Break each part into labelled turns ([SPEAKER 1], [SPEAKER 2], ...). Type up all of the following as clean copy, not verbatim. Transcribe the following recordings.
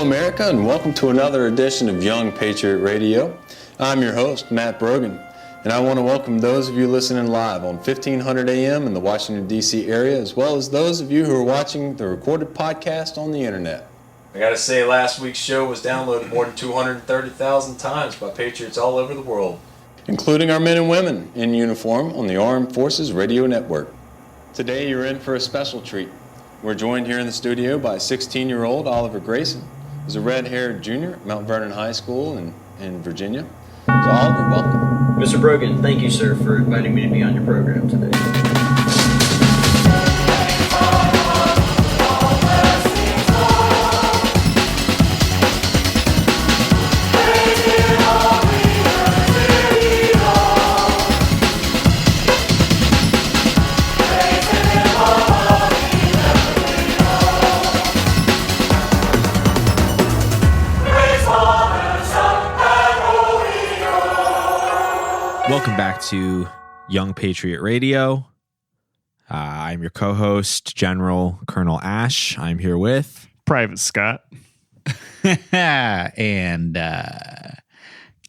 [SPEAKER 1] Hello, America, and welcome to another edition of Young Patriot Radio. I'm your host, Matt Brogan, and I want to welcome those of you listening live on 1500 AM in the Washington, D.C. area, as well as those of you who are watching the recorded podcast on the internet. I gotta say, last week's show was downloaded more than 230,000 times by patriots all over the world, including our men and women in uniform on the Armed Forces Radio Network. Today, you're in for a special treat. We're joined here in the studio by 16-year-old Oliver Grayson, who's a red-haired junior at Mount Vernon High School in Virginia. So Oliver, welcome.
[SPEAKER 2] Mr. Brogan, thank you, sir, for inviting me to be on your program today.
[SPEAKER 3] Welcome back to Young Patriot Radio. I'm your co-host, General Colonel Ash. I'm here with
[SPEAKER 4] Private Scott.
[SPEAKER 5] and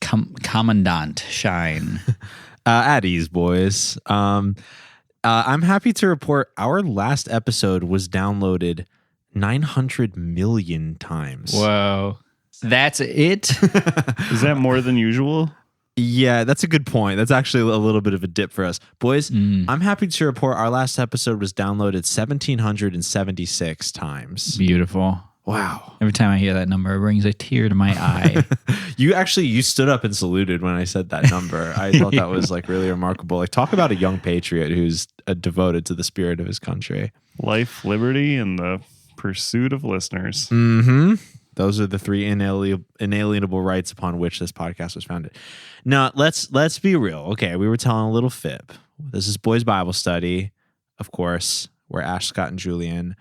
[SPEAKER 5] Commandant Shine.
[SPEAKER 3] At ease, boys. I'm happy to report our last episode was downloaded 900 million times.
[SPEAKER 5] Whoa. That's it?
[SPEAKER 4] Is that more than usual?
[SPEAKER 3] Yeah, that's a good point. That's actually a little bit of a dip for us. Boys, I'm happy to report our last episode was downloaded 1,776 times.
[SPEAKER 5] Beautiful.
[SPEAKER 3] Wow.
[SPEAKER 5] Every time I hear that number, it brings a tear to my eye.
[SPEAKER 3] You stood up and saluted when I said that number. I thought that was like really remarkable. Like, talk about a young patriot who's devoted to the spirit of his country.
[SPEAKER 4] Life, liberty, and the pursuit of listeners.
[SPEAKER 3] Mm-hmm. Those are the three inalienable rights upon which this podcast was founded. Now, let's be real. Okay, we were telling a little fib. This is Boys Bible Study, of course. We're Ash, Scott, and Julian.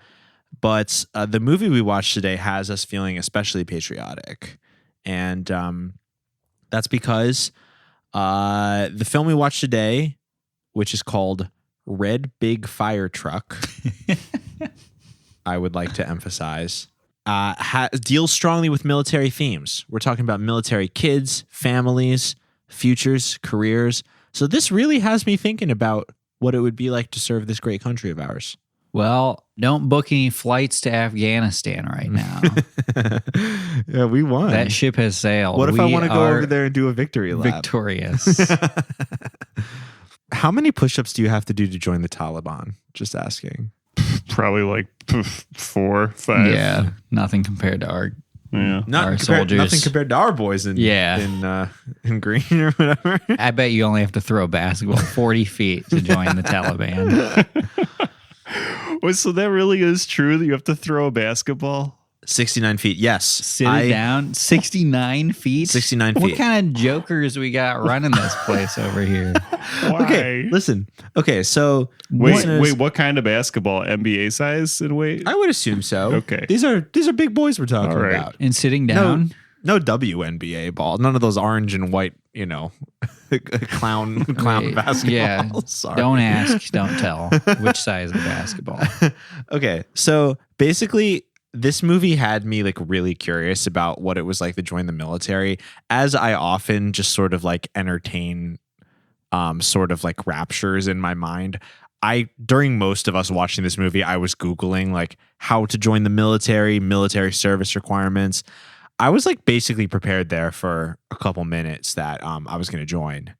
[SPEAKER 3] But the movie we watched today has us feeling especially patriotic. And that's because the film we watched today, which is called Red Big Fire Truck, I would like to emphasize, deals strongly with military themes. We're talking about military kids, families, futures, careers. So this really has me thinking about what it would be like to serve this great country of ours.
[SPEAKER 5] Well, don't book any flights to Afghanistan right now.
[SPEAKER 3] Yeah, we won.
[SPEAKER 5] That ship has sailed.
[SPEAKER 3] What if I want to go over there and do a victory lap?
[SPEAKER 5] Victorious.
[SPEAKER 3] How many push-ups do you have to do to join the Taliban? Just asking.
[SPEAKER 4] Probably like 4, 5.
[SPEAKER 5] Yeah, nothing compared to our soldiers.
[SPEAKER 3] Nothing compared to our boys in green or whatever.
[SPEAKER 5] I bet you only have to throw a basketball 40 feet to join the Taliban.
[SPEAKER 4] Wait, so that really is true that you have to throw a basketball?
[SPEAKER 3] 69 feet, yes.
[SPEAKER 5] Sit it down, 69 feet?
[SPEAKER 3] 69 feet.
[SPEAKER 5] What kind of jokers we got running this place over here?
[SPEAKER 4] Why?
[SPEAKER 3] Okay, listen. Okay, so...
[SPEAKER 4] Wait, what kind of basketball? NBA size in weight?
[SPEAKER 3] I would assume so.
[SPEAKER 4] Okay.
[SPEAKER 3] These are big boys we're talking about.
[SPEAKER 5] And sitting down?
[SPEAKER 3] No WNBA ball. None of those orange and white, clown basketball.
[SPEAKER 5] Yeah.
[SPEAKER 3] Sorry.
[SPEAKER 5] Don't ask, don't tell. Which size of the basketball?
[SPEAKER 3] Okay, so basically... This movie had me like really curious about what it was like to join the military, as I often just sort of like entertain sort of like raptures in my mind. During most of us watching this movie, I was Googling like how to join the military service requirements. I was like basically prepared there for a couple minutes that I was going to join.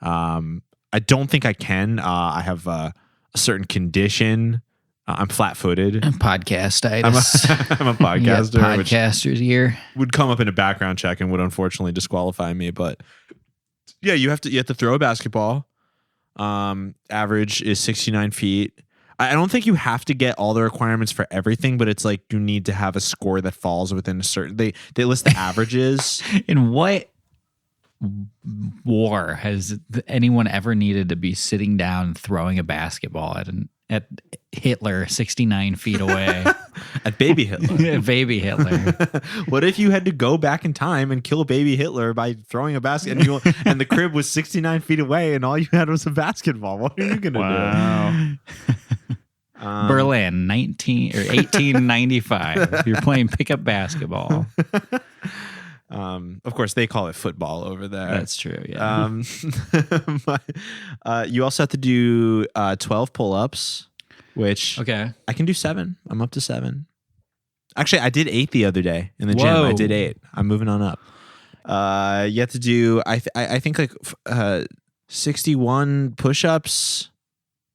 [SPEAKER 3] I don't think I can. I have a certain condition. I'm flat-footed.
[SPEAKER 5] Podcastitis.
[SPEAKER 3] I'm a podcaster.
[SPEAKER 5] Podcasters here
[SPEAKER 3] would come up in a background check and would unfortunately disqualify me. But yeah, you have to throw a basketball. Average is 69 feet. I don't think you have to get all the requirements for everything, but it's like you need to have a score that falls within a certain. They list the averages.
[SPEAKER 5] In what war has anyone ever needed to be sitting down throwing a basketball at Hitler 69 feet away?
[SPEAKER 3] At baby Hitler.
[SPEAKER 5] Baby Hitler.
[SPEAKER 3] What if you had to go back in time and kill baby Hitler by throwing a basket and the crib was 69 feet away and all you had was a basketball? What are you going to do?
[SPEAKER 5] Berlin, 1895. You're playing pickup basketball.
[SPEAKER 3] Of course, they call it football over there.
[SPEAKER 5] That's true. Yeah.
[SPEAKER 3] You also have to do 12 pull-ups, which
[SPEAKER 5] Okay.
[SPEAKER 3] I can do 7. I'm up to 7. Actually, I did 8 the other day in the gym.
[SPEAKER 5] Whoa.
[SPEAKER 3] I did 8. I'm moving on up. You have to do I think like 61 push-ups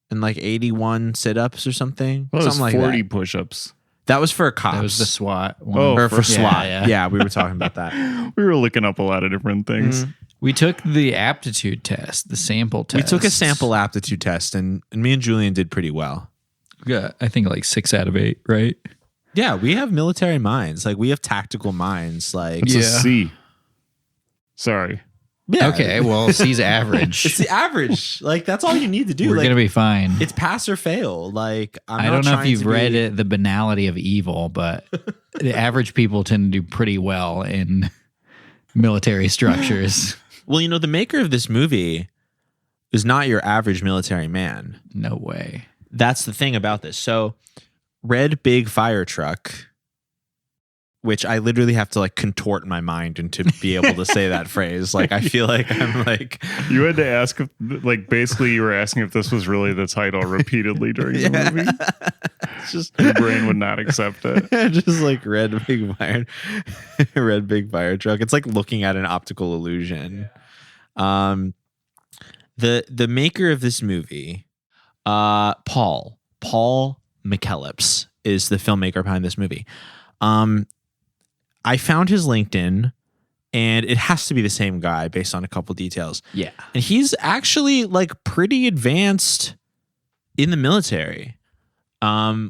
[SPEAKER 3] and like 81 sit-ups or something.
[SPEAKER 4] Well, it was
[SPEAKER 3] something
[SPEAKER 4] 40
[SPEAKER 3] like that.
[SPEAKER 4] push-ups.
[SPEAKER 3] That was for cops.
[SPEAKER 5] That was the SWAT one.
[SPEAKER 4] Oh,
[SPEAKER 3] or for
[SPEAKER 4] for-
[SPEAKER 3] SWAT.
[SPEAKER 5] Yeah.
[SPEAKER 3] Yeah, we were talking about that.
[SPEAKER 4] We were looking up a lot of different things.
[SPEAKER 5] We took the aptitude test, the sample test.
[SPEAKER 3] We took a sample aptitude test, and me and Julian did pretty well.
[SPEAKER 5] Yeah, I think like 6 out of 8, right?
[SPEAKER 3] Yeah, we have military minds. Like, we have tactical minds. Like,
[SPEAKER 4] It's
[SPEAKER 5] Yeah.
[SPEAKER 4] a C. Sorry.
[SPEAKER 3] yeah.
[SPEAKER 5] Okay, well, C's average.
[SPEAKER 3] It's the average. Like, that's all you need to do.
[SPEAKER 5] We're
[SPEAKER 3] Like,
[SPEAKER 5] going to be fine.
[SPEAKER 3] it's pass or fail. Like,
[SPEAKER 5] I don't know if you've read it, The Banality of Evil, but the average people tend to do pretty well in military structures.
[SPEAKER 3] Well, you know, the maker of this movie is not your average military man.
[SPEAKER 5] No way.
[SPEAKER 3] That's the thing about this. So, red big fire truck, which I literally have to like contort my mind and to be able to say that phrase. Like, I feel like I'm like,
[SPEAKER 4] You had to ask if, like, basically you were asking if this was really the title repeatedly during the movie.
[SPEAKER 3] it's just
[SPEAKER 4] Your brain would not accept it.
[SPEAKER 3] just like red big fire truck. It's like looking at an optical illusion. The maker of this movie, Paul McKellips is the filmmaker behind this movie. I found his LinkedIn, and it has to be the same guy based on a couple details.
[SPEAKER 5] Yeah.
[SPEAKER 3] And he's actually like pretty advanced in the military,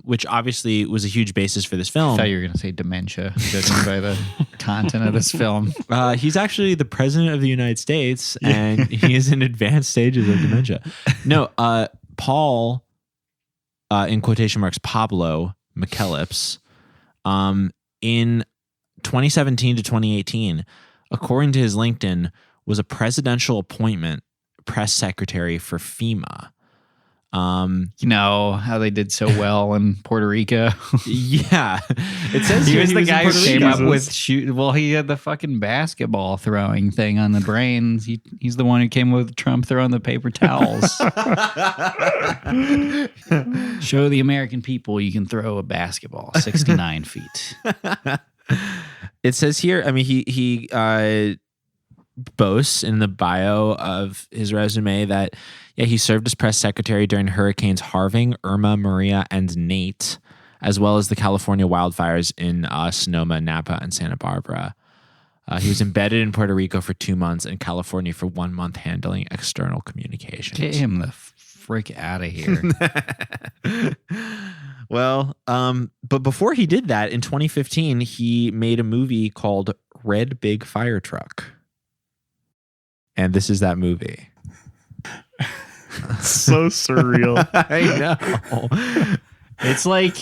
[SPEAKER 3] which obviously was a huge basis for this
[SPEAKER 5] I
[SPEAKER 3] film.
[SPEAKER 5] thought you were going to say dementia, judging by the content of this film.
[SPEAKER 3] He's actually the president of the United States, and he is in advanced stages of dementia. No, Paul, in quotation marks, Pablo McKellips, in 2017 to 2018, according to his LinkedIn, was a presidential appointment press secretary for FEMA.
[SPEAKER 5] You know how they did so well in Puerto Rico.
[SPEAKER 3] Yeah, it says
[SPEAKER 5] He
[SPEAKER 3] here
[SPEAKER 5] was the
[SPEAKER 3] in
[SPEAKER 5] guy who
[SPEAKER 3] Puerto
[SPEAKER 5] came
[SPEAKER 3] Rico.
[SPEAKER 5] up with shoot. Well, he had the fucking basketball throwing thing on the brains. He's the one who came up with Trump throwing the paper towels. Show the American people you can throw a basketball 69 feet.
[SPEAKER 3] It says here, I mean, he boasts in the bio of his resume that, yeah, he served as press secretary during Hurricanes Harvey, Irma, Maria, and Nate, as well as the California wildfires in Sonoma, Napa, and Santa Barbara. He was embedded in Puerto Rico for 2 months and California for 1 month, handling external communications.
[SPEAKER 5] Get him the frick out of here.
[SPEAKER 3] Well, but before he did that, in 2015, he made a movie called Red Big Fire Truck. And this is that movie.
[SPEAKER 4] So surreal.
[SPEAKER 3] I know.
[SPEAKER 5] It's like,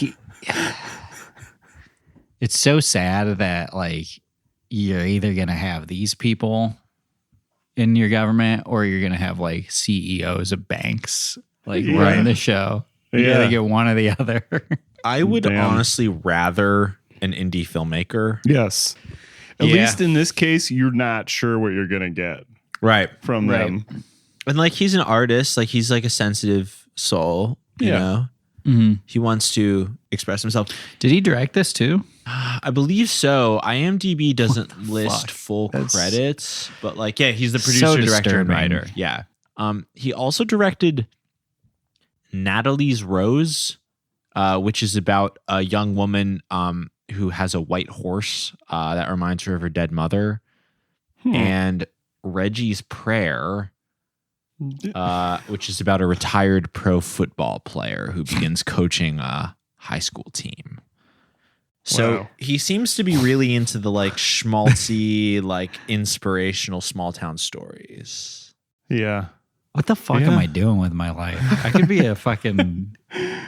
[SPEAKER 5] it's so sad that like you're either going to have these people in your government or you're going to have like CEOs of banks like
[SPEAKER 4] Yeah.
[SPEAKER 5] running the show. You
[SPEAKER 4] Yeah.
[SPEAKER 5] gotta get one or the other.
[SPEAKER 3] I would
[SPEAKER 4] Damn.
[SPEAKER 3] honestly rather an indie filmmaker.
[SPEAKER 4] Yes. At
[SPEAKER 5] Yeah.
[SPEAKER 4] least in this case, you're not sure what you're going to get
[SPEAKER 3] Right.
[SPEAKER 4] from
[SPEAKER 5] Right.
[SPEAKER 4] them.
[SPEAKER 3] And like, he's an artist. Like, he's like a sensitive soul, you
[SPEAKER 4] Yeah.
[SPEAKER 3] know?
[SPEAKER 5] Mm-hmm.
[SPEAKER 3] He wants to express himself.
[SPEAKER 5] Did he direct this too?
[SPEAKER 3] I believe so. IMDb doesn't list
[SPEAKER 5] fuck?
[SPEAKER 3] full
[SPEAKER 4] That's-
[SPEAKER 3] credits, but like, yeah, he's the
[SPEAKER 5] So
[SPEAKER 3] producer, director, and
[SPEAKER 5] disturbing.
[SPEAKER 3] writer. Yeah. He also directed Natalie's Rose, which is about a young woman who has a white horse that reminds her of her dead mother, and Reggie's Prayer, which is about a retired pro football player who begins coaching a high school team. So
[SPEAKER 4] Wow.
[SPEAKER 3] he seems to be really into the like schmaltzy, like inspirational small town stories.
[SPEAKER 4] Yeah.
[SPEAKER 5] What the fuck
[SPEAKER 4] Yeah.
[SPEAKER 5] am I doing with my life? I could be a fucking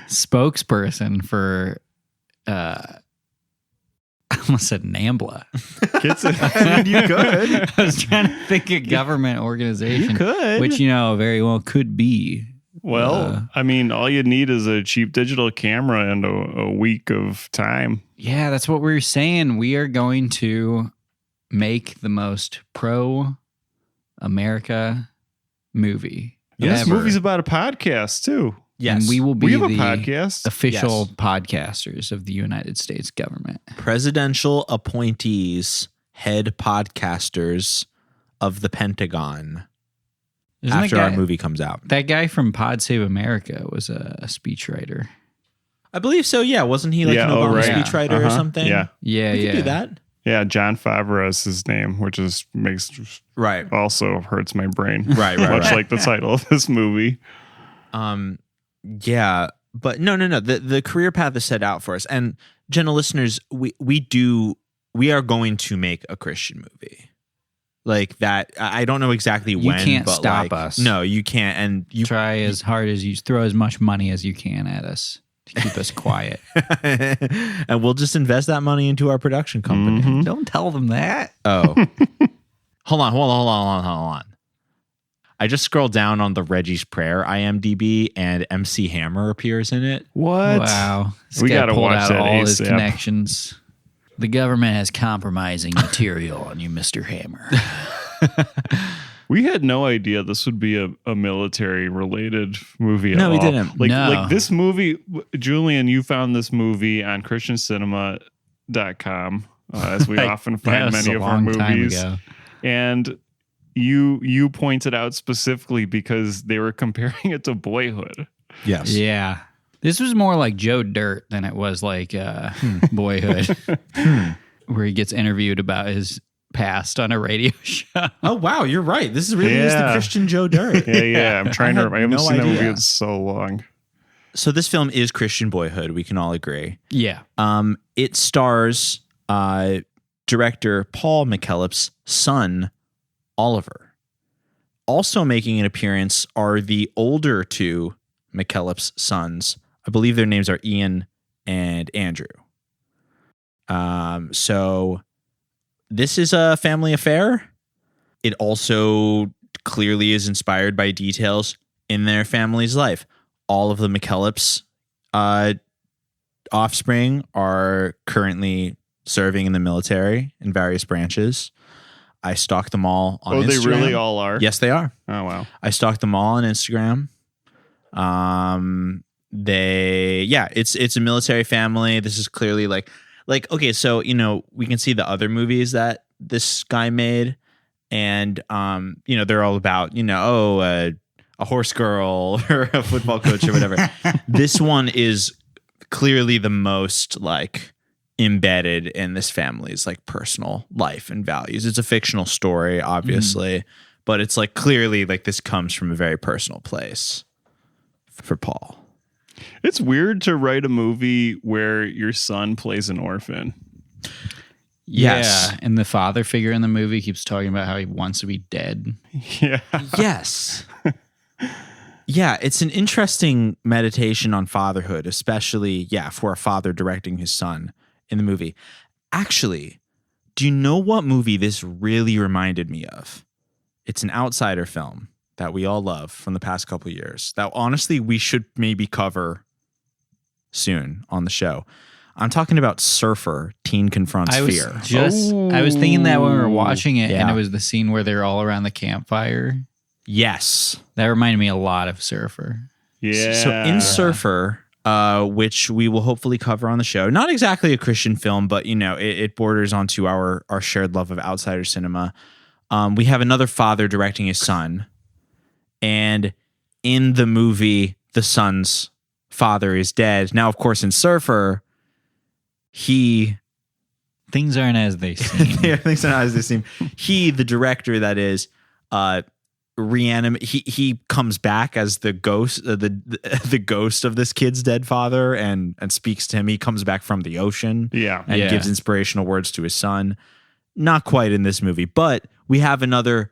[SPEAKER 5] spokesperson for I almost said NAMBLA.
[SPEAKER 3] I mean, you could.
[SPEAKER 5] I was trying to think of government organization.
[SPEAKER 3] You could.
[SPEAKER 5] Which, you know, very well could be
[SPEAKER 4] Well, I mean, all you need is a cheap digital camera and a week of time.
[SPEAKER 5] Yeah, that's what we were saying. We are going to make the most pro-America movie.
[SPEAKER 4] This
[SPEAKER 5] ever.
[SPEAKER 4] movie's about a podcast, too.
[SPEAKER 3] Yes.
[SPEAKER 5] And we will be
[SPEAKER 4] We have a
[SPEAKER 5] the
[SPEAKER 4] podcast.
[SPEAKER 5] official
[SPEAKER 3] Yes.
[SPEAKER 5] podcasters of the United States government.
[SPEAKER 3] Presidential appointees, head podcasters of the Pentagon
[SPEAKER 5] Isn't
[SPEAKER 3] after
[SPEAKER 5] that
[SPEAKER 3] our
[SPEAKER 5] guy,
[SPEAKER 3] movie comes out.
[SPEAKER 5] that guy from Pod Save America was a speechwriter.
[SPEAKER 3] I believe so. Yeah. Wasn't he like an Obama
[SPEAKER 4] right.
[SPEAKER 3] speechwriter or
[SPEAKER 4] Uh-huh.
[SPEAKER 3] something?
[SPEAKER 4] Yeah.
[SPEAKER 5] Yeah,
[SPEAKER 3] We
[SPEAKER 5] yeah.
[SPEAKER 3] could do that.
[SPEAKER 4] Yeah, John Favreau is his name, which is
[SPEAKER 3] Right.
[SPEAKER 4] also hurts my brain.
[SPEAKER 3] Right.
[SPEAKER 4] Much like the title of this movie.
[SPEAKER 3] Yeah, but no. The career path is set out for us, and gentle listeners, we are going to make a Christian movie like that. I don't know exactly
[SPEAKER 5] You
[SPEAKER 3] when.
[SPEAKER 5] can't
[SPEAKER 3] but
[SPEAKER 5] stop
[SPEAKER 3] like,
[SPEAKER 5] us.
[SPEAKER 3] No, you can't, and you
[SPEAKER 5] Try as hard as you throw as much money as you can at us to keep us quiet.
[SPEAKER 3] and we'll just invest that money into our production company.
[SPEAKER 4] Mhm.
[SPEAKER 5] Don't tell them that.
[SPEAKER 3] Oh, hold on. I just scrolled down on the Reggie's Prayer IMDb, and MC Hammer appears in it.
[SPEAKER 4] What?
[SPEAKER 5] Wow. This
[SPEAKER 4] We
[SPEAKER 5] guy
[SPEAKER 4] gotta
[SPEAKER 5] pulled
[SPEAKER 4] watch
[SPEAKER 5] out
[SPEAKER 4] that
[SPEAKER 5] all his
[SPEAKER 4] ASAP.
[SPEAKER 5] connections. The government has compromising material on you, Mr. Hammer.
[SPEAKER 4] We had no idea this would be a military related movie at
[SPEAKER 3] No, we
[SPEAKER 4] all.
[SPEAKER 3] didn't.
[SPEAKER 4] Like,
[SPEAKER 5] No.
[SPEAKER 4] like this movie, Julian, you found this movie on christiancinema.com, as we often
[SPEAKER 5] That
[SPEAKER 4] find
[SPEAKER 5] was
[SPEAKER 4] many
[SPEAKER 5] a
[SPEAKER 4] of our
[SPEAKER 5] long time
[SPEAKER 4] movies.
[SPEAKER 5] ago.
[SPEAKER 4] And you pointed out specifically because they were comparing it to Boyhood.
[SPEAKER 3] Yes.
[SPEAKER 5] Yeah. This was more like Joe Dirt than it was like Boyhood, where he gets interviewed about his past on a radio show.
[SPEAKER 3] Oh wow, you're right. This is really is the
[SPEAKER 4] Yeah.
[SPEAKER 3] Christian Joe Dirt.
[SPEAKER 4] Yeah. I'm trying to.
[SPEAKER 3] had
[SPEAKER 4] I haven't
[SPEAKER 3] no
[SPEAKER 4] seen that movie
[SPEAKER 3] idea.
[SPEAKER 4] in so long.
[SPEAKER 3] So this film is Christian Boyhood. We can all agree.
[SPEAKER 5] Yeah.
[SPEAKER 3] It stars director Paul McKellep's son, Oliver. Also making an appearance are the older two McKellep's sons. I believe their names are Ian and Andrew. So this is a family affair. It also clearly is inspired by details in their family's life. All of the McKellep's offspring are currently serving in the military in various branches. I stalked them all on Instagram.
[SPEAKER 4] They really all are?
[SPEAKER 3] Yes, they are.
[SPEAKER 4] Oh, wow.
[SPEAKER 3] I stalked them all on Instagram. It's a military family. This is clearly like okay, so we can see the other movies that this guy made, and they're all about a horse girl or a football coach or whatever. This one is clearly the most like embedded in this family's like personal life and values. It's a fictional story, obviously, but it's like clearly like this comes from a very personal place for Paul.
[SPEAKER 4] It's weird to write a movie where your son plays an orphan.
[SPEAKER 3] Yes.
[SPEAKER 5] Yeah. And the father figure in the movie keeps talking about how he wants to be dead.
[SPEAKER 4] Yeah.
[SPEAKER 3] Yes. Yeah, it's an interesting meditation on fatherhood, especially, for a father directing his son in the movie. Actually, do you know what movie this really reminded me of? It's an outsider film that we all love from the past couple of years that honestly we should maybe cover soon on the show. I'm talking about Surfer, Teen Confronts
[SPEAKER 5] I was
[SPEAKER 3] Fear.
[SPEAKER 5] I was thinking that when we were watching it, and
[SPEAKER 3] Yeah.
[SPEAKER 5] it was the scene where they're all around the campfire.
[SPEAKER 3] Yes.
[SPEAKER 5] That reminded me a lot of Surfer.
[SPEAKER 4] Yeah.
[SPEAKER 3] So in Surfer, which we will hopefully cover on the show, not exactly a Christian film, but it borders onto our shared love of outsider cinema. We have another father directing his son, and in the movie, the son's father is dead. Now, of course, in Surfer,
[SPEAKER 5] Things aren't as they seem.
[SPEAKER 3] things are not as they seem. He, the director, that is, reanimate. He comes back as the ghost, the ghost of this kid's dead father, and speaks to him. He comes back from the ocean,
[SPEAKER 4] Yeah.
[SPEAKER 3] and
[SPEAKER 5] Yeah.
[SPEAKER 3] gives inspirational words to his son. Not quite in this movie, but we have another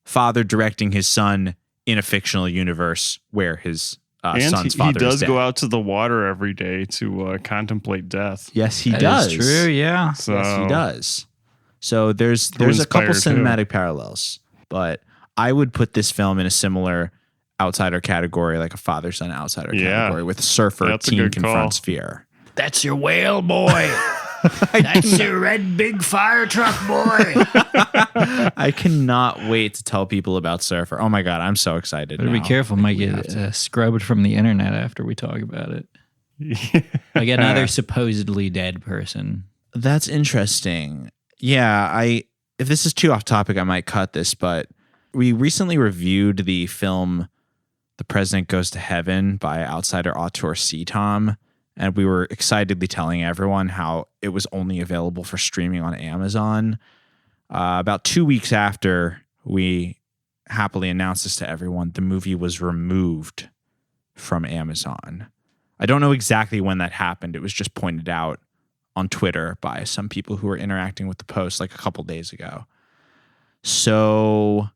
[SPEAKER 3] father directing his son in a fictional universe where his
[SPEAKER 4] And
[SPEAKER 3] son's
[SPEAKER 4] he
[SPEAKER 3] father is
[SPEAKER 4] does
[SPEAKER 3] dead.
[SPEAKER 4] go out to the water every day to contemplate death.
[SPEAKER 3] Yes, he
[SPEAKER 5] That
[SPEAKER 3] does.
[SPEAKER 5] is true, yeah.
[SPEAKER 4] So
[SPEAKER 3] Yes, he does. So there's a couple
[SPEAKER 4] inspired, too.
[SPEAKER 3] cinematic parallels, but I would put this film in a similar outsider category, like a father-son outsider
[SPEAKER 4] Yeah.
[SPEAKER 3] category with surfer
[SPEAKER 4] That's a
[SPEAKER 3] teen
[SPEAKER 4] good call.
[SPEAKER 3] confronts fear.
[SPEAKER 5] That's your whale, boy. That's your red big fire truck, boy.
[SPEAKER 3] I cannot wait to tell people about Surfer. Oh my God, I'm so excited.
[SPEAKER 5] Better be
[SPEAKER 3] now.
[SPEAKER 5] careful. Might get scrubbed from the internet after we talk about it. Like another supposedly dead person.
[SPEAKER 3] That's interesting. Yeah, if this is too off topic, I might cut this, but we recently reviewed the film The President Goes to Heaven by outsider auteur C. Tom, and we were excitedly telling everyone how it was only available for streaming on Amazon. About 2 weeks after we happily announced this to everyone, the movie was removed from Amazon. I don't know exactly when that happened. It was just pointed out on Twitter by some people who were interacting with the post like a couple days ago. So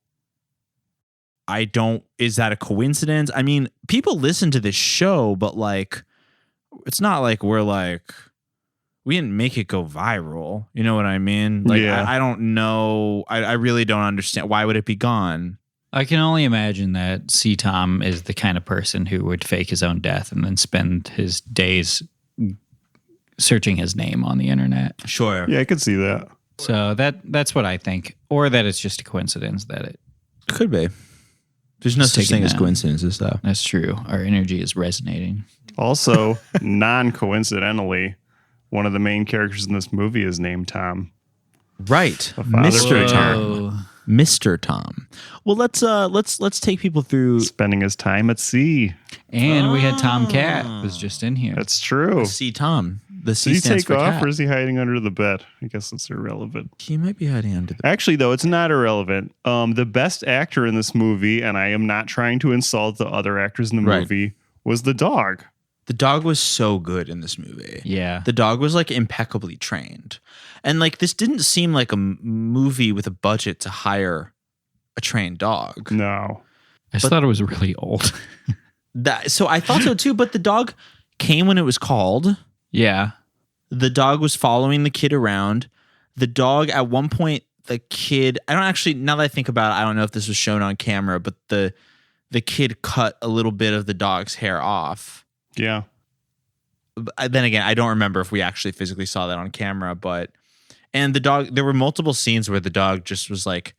[SPEAKER 3] is that a coincidence? I mean, people listen to this show, but like, it's not like we didn't make it go viral. You know what I mean? Like,
[SPEAKER 4] Yeah.
[SPEAKER 3] I don't know. I really don't understand. Why would it be gone?
[SPEAKER 5] I can only imagine that C. Tom is the kind of person who would fake his own death and then spend his days searching his name on the internet.
[SPEAKER 3] Sure.
[SPEAKER 4] Yeah, I could see that.
[SPEAKER 5] So that's what I think. Or that it's just a coincidence that it.
[SPEAKER 3] Could be. There's no
[SPEAKER 5] It's
[SPEAKER 3] such
[SPEAKER 5] taken
[SPEAKER 3] thing as
[SPEAKER 5] down.
[SPEAKER 3] coincidences, though.
[SPEAKER 5] That's true. Our energy is resonating.
[SPEAKER 4] Also, non-coincidentally, one of the main characters in this movie is named Tom.
[SPEAKER 3] Right.
[SPEAKER 4] The father
[SPEAKER 3] Mr.
[SPEAKER 4] figure.
[SPEAKER 3] Tom.
[SPEAKER 5] Whoa.
[SPEAKER 3] Mr. Tom. Well, let's take people through
[SPEAKER 4] Spending his time at sea.
[SPEAKER 5] And we had Tom Cat was just in here.
[SPEAKER 4] That's true.
[SPEAKER 3] C. Tom. The
[SPEAKER 4] Did
[SPEAKER 3] C
[SPEAKER 4] he
[SPEAKER 3] stands
[SPEAKER 4] take
[SPEAKER 3] for
[SPEAKER 4] off
[SPEAKER 3] cat.
[SPEAKER 4] or is he hiding under the bed? I guess it's irrelevant.
[SPEAKER 3] He might be hiding under the.
[SPEAKER 4] Actually, though, it's not irrelevant. The best actor in this movie, and I am not trying to insult the other actors in the
[SPEAKER 3] Right.
[SPEAKER 4] movie, was the dog.
[SPEAKER 3] The dog was so good in this movie.
[SPEAKER 5] Yeah.
[SPEAKER 3] The dog was like impeccably trained. And like this didn't seem like a movie with a budget to hire a trained dog.
[SPEAKER 4] No.
[SPEAKER 5] I just thought it was really old.
[SPEAKER 3] So I thought so too, but the dog came when it was called.
[SPEAKER 5] Yeah.
[SPEAKER 3] The dog was following the kid around. The dog at one point, the kid, I don't actually, now that I think about it, I don't know if this was shown on camera, but the kid cut a little bit of the dog's hair off.
[SPEAKER 4] Yeah.
[SPEAKER 3] But then again, I don't remember if we actually physically saw that on camera, and the dog, there were multiple scenes where the dog just was like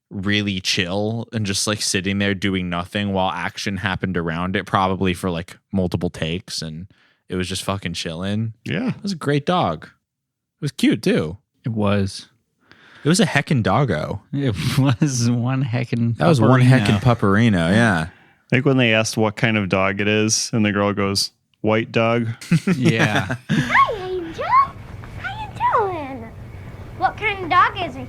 [SPEAKER 3] really chill and just like sitting there doing nothing while action happened around it, probably for like multiple takes, and it was just fucking chilling.
[SPEAKER 4] Yeah.
[SPEAKER 3] It was a great dog. It was cute too.
[SPEAKER 5] It was.
[SPEAKER 3] It was a heckin' doggo.
[SPEAKER 5] It was one heckin'
[SPEAKER 3] That was one
[SPEAKER 5] pupperino.
[SPEAKER 3] heckin' pupperino, yeah.
[SPEAKER 4] Like when they asked what kind of dog it is, and the girl goes, white dog.
[SPEAKER 5] Yeah.
[SPEAKER 6] Hi, Angel. How you doing? What kind of dog is he?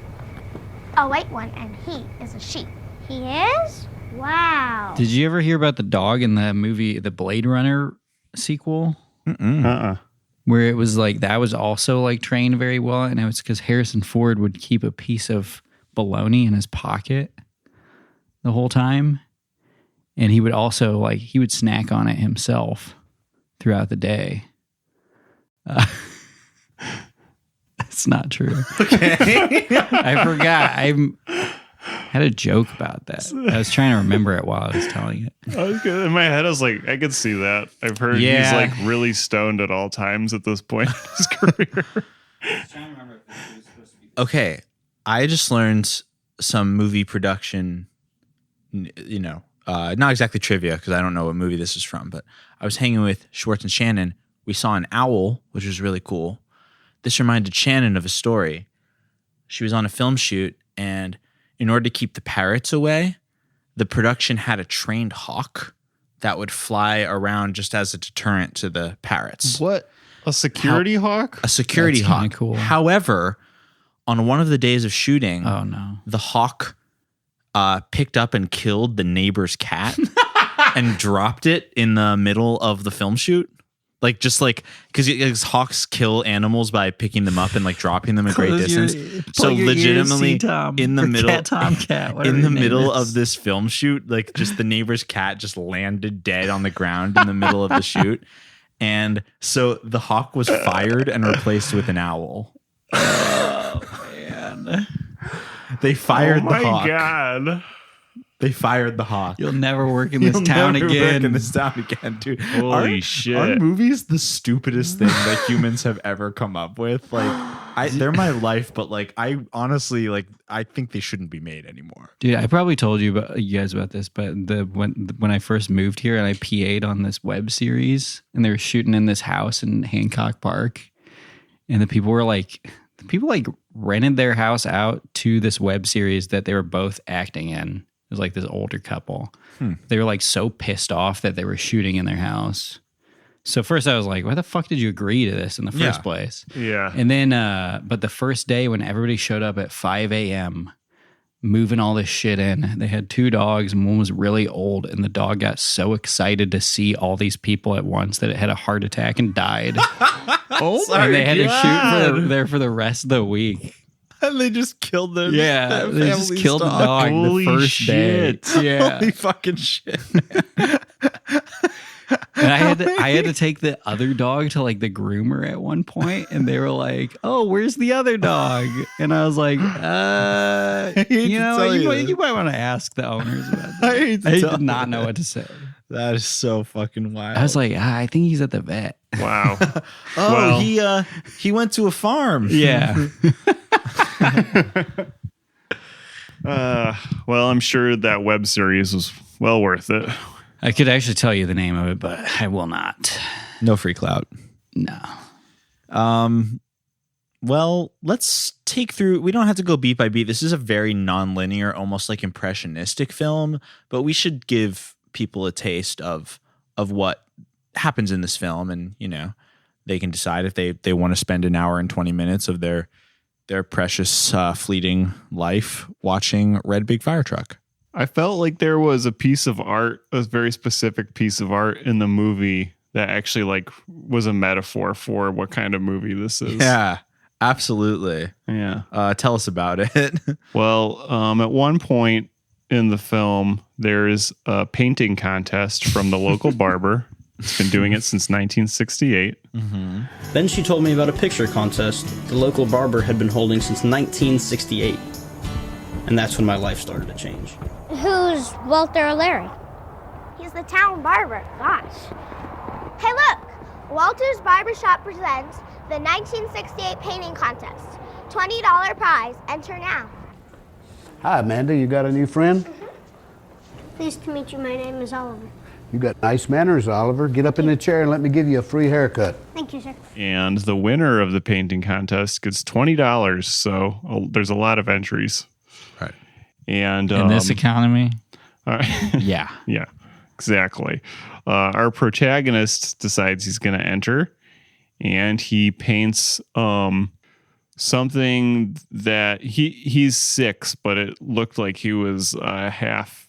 [SPEAKER 6] A white one, and he is a sheep. He is? Wow.
[SPEAKER 5] Did you ever hear about the dog in the movie, the Blade Runner sequel? Where it was like, that was also like trained very well. And it was because Harrison Ford would keep a piece of bologna in his pocket the whole time. And he would also like, he would snack on it himself throughout the day. That's not true. Okay. I forgot. I had a joke about that. I was trying to remember it while I was telling it.
[SPEAKER 4] I was good. In my head, I was like, I could see that. I've heard
[SPEAKER 5] Yeah.
[SPEAKER 4] he's like really stoned at all times at this point in his career.
[SPEAKER 3] Okay, I just learned some movie production, not exactly trivia because I don't know what movie this is from, but I was hanging with Schwartz and Shannon. We saw an owl, which was really cool. This reminded Shannon of a story. She was on a film shoot, and in order to keep the parrots away, the production had a trained hawk that would fly around just as a deterrent to the parrots.
[SPEAKER 4] What? A security hawk?
[SPEAKER 3] A security
[SPEAKER 5] That's kinda
[SPEAKER 3] hawk.
[SPEAKER 5] cool.
[SPEAKER 3] However, on one of the days of shooting,
[SPEAKER 5] Oh, no.
[SPEAKER 3] the hawk picked up and killed the neighbor's cat and dropped it in the middle of the film shoot. Like, just like, because hawks kill animals by picking them up and like dropping them a great distance. So legitimately in the middle of this film shoot, like just the neighbor's cat just landed dead on the ground in the middle of the shoot. And so the hawk was fired and replaced with an owl.
[SPEAKER 5] Oh, man.
[SPEAKER 3] They fired
[SPEAKER 4] oh my
[SPEAKER 3] the hawk.
[SPEAKER 4] God.
[SPEAKER 3] They fired the hawk.
[SPEAKER 5] You'll never work in this town
[SPEAKER 3] never
[SPEAKER 5] again.
[SPEAKER 3] Work in this town again, dude.
[SPEAKER 4] Holy shit.
[SPEAKER 3] Are movies the stupidest thing that humans have ever come up with? Like, they're my life, but like, I honestly I think they shouldn't be made anymore.
[SPEAKER 5] Dude, I probably told you guys about this, but when I first moved here and I PA'd on this web series, and they were shooting in this house in Hancock Park, and the people rented their house out to this web series that they were both acting in. It was like this older couple. They were like so pissed off that they were shooting in their house. So first I was like, why the fuck did you agree to this in the first place?
[SPEAKER 4] Yeah.
[SPEAKER 5] And then, but the first day when everybody showed up at 5 a.m., moving all this shit in, they had 2 dogs and one was really old. And the dog got so excited to see all these people at once that it had a heart attack and died. And they had to shoot for the rest of the week.
[SPEAKER 3] And they just killed them.
[SPEAKER 5] Yeah, they just killed the dog
[SPEAKER 4] Holy
[SPEAKER 5] the first
[SPEAKER 4] shit.
[SPEAKER 5] day. Yeah,
[SPEAKER 3] Holy fucking shit.
[SPEAKER 5] and I had to take the other dog to like the groomer at one point, and they were like, "Oh, where's the other dog?" And I was like, you might want to ask the owners about that." I did not know what to say.
[SPEAKER 3] That is so fucking wild.
[SPEAKER 5] I was like, I think he's at the vet.
[SPEAKER 4] Wow.
[SPEAKER 3] He went to a farm.
[SPEAKER 5] Yeah.
[SPEAKER 4] Well, I'm sure that web series was well worth it.
[SPEAKER 5] I could actually tell you the name of it, but I will not.
[SPEAKER 3] No free clout.
[SPEAKER 5] No.
[SPEAKER 3] Well, let's take through. We don't have to go beat by beat. This is a very non-linear, almost like impressionistic film, but we should give people a taste of what happens in this film, and they can decide if they want to spend an hour and 20 minutes of their precious fleeting life watching Red Big Fire Truck.
[SPEAKER 4] I felt like there was a piece of art, a very specific piece of art in the movie that actually like was a metaphor for what kind of movie this is.
[SPEAKER 3] Yeah, absolutely.
[SPEAKER 4] Yeah.
[SPEAKER 3] Tell us about it.
[SPEAKER 4] Well, at one point in the film, there is a painting contest from the local barber. It's been doing it since 1968.
[SPEAKER 7] Mm-hmm. Then she told me about a picture contest the local barber had been holding since 1968. And that's when my life started to change.
[SPEAKER 6] Who's Walter O'Leary? He's the town barber. Gosh. Hey, look! Walter's Barbershop presents the 1968 painting contest. $20 prize. Enter now.
[SPEAKER 8] Hi, Amanda. You got a new friend?
[SPEAKER 6] Mm-hmm. Pleased to meet you. My name is Oliver.
[SPEAKER 8] You got nice manners, Oliver. Get up in the chair and let me give you a free haircut.
[SPEAKER 6] Thank you, sir.
[SPEAKER 4] And the winner of the painting contest gets $20. So there's a lot of entries.
[SPEAKER 3] Right.
[SPEAKER 4] And
[SPEAKER 5] in this economy?
[SPEAKER 4] Yeah. Yeah, exactly. Our protagonist decides he's going to enter, and he paints something that he's 6, but it looked like he was half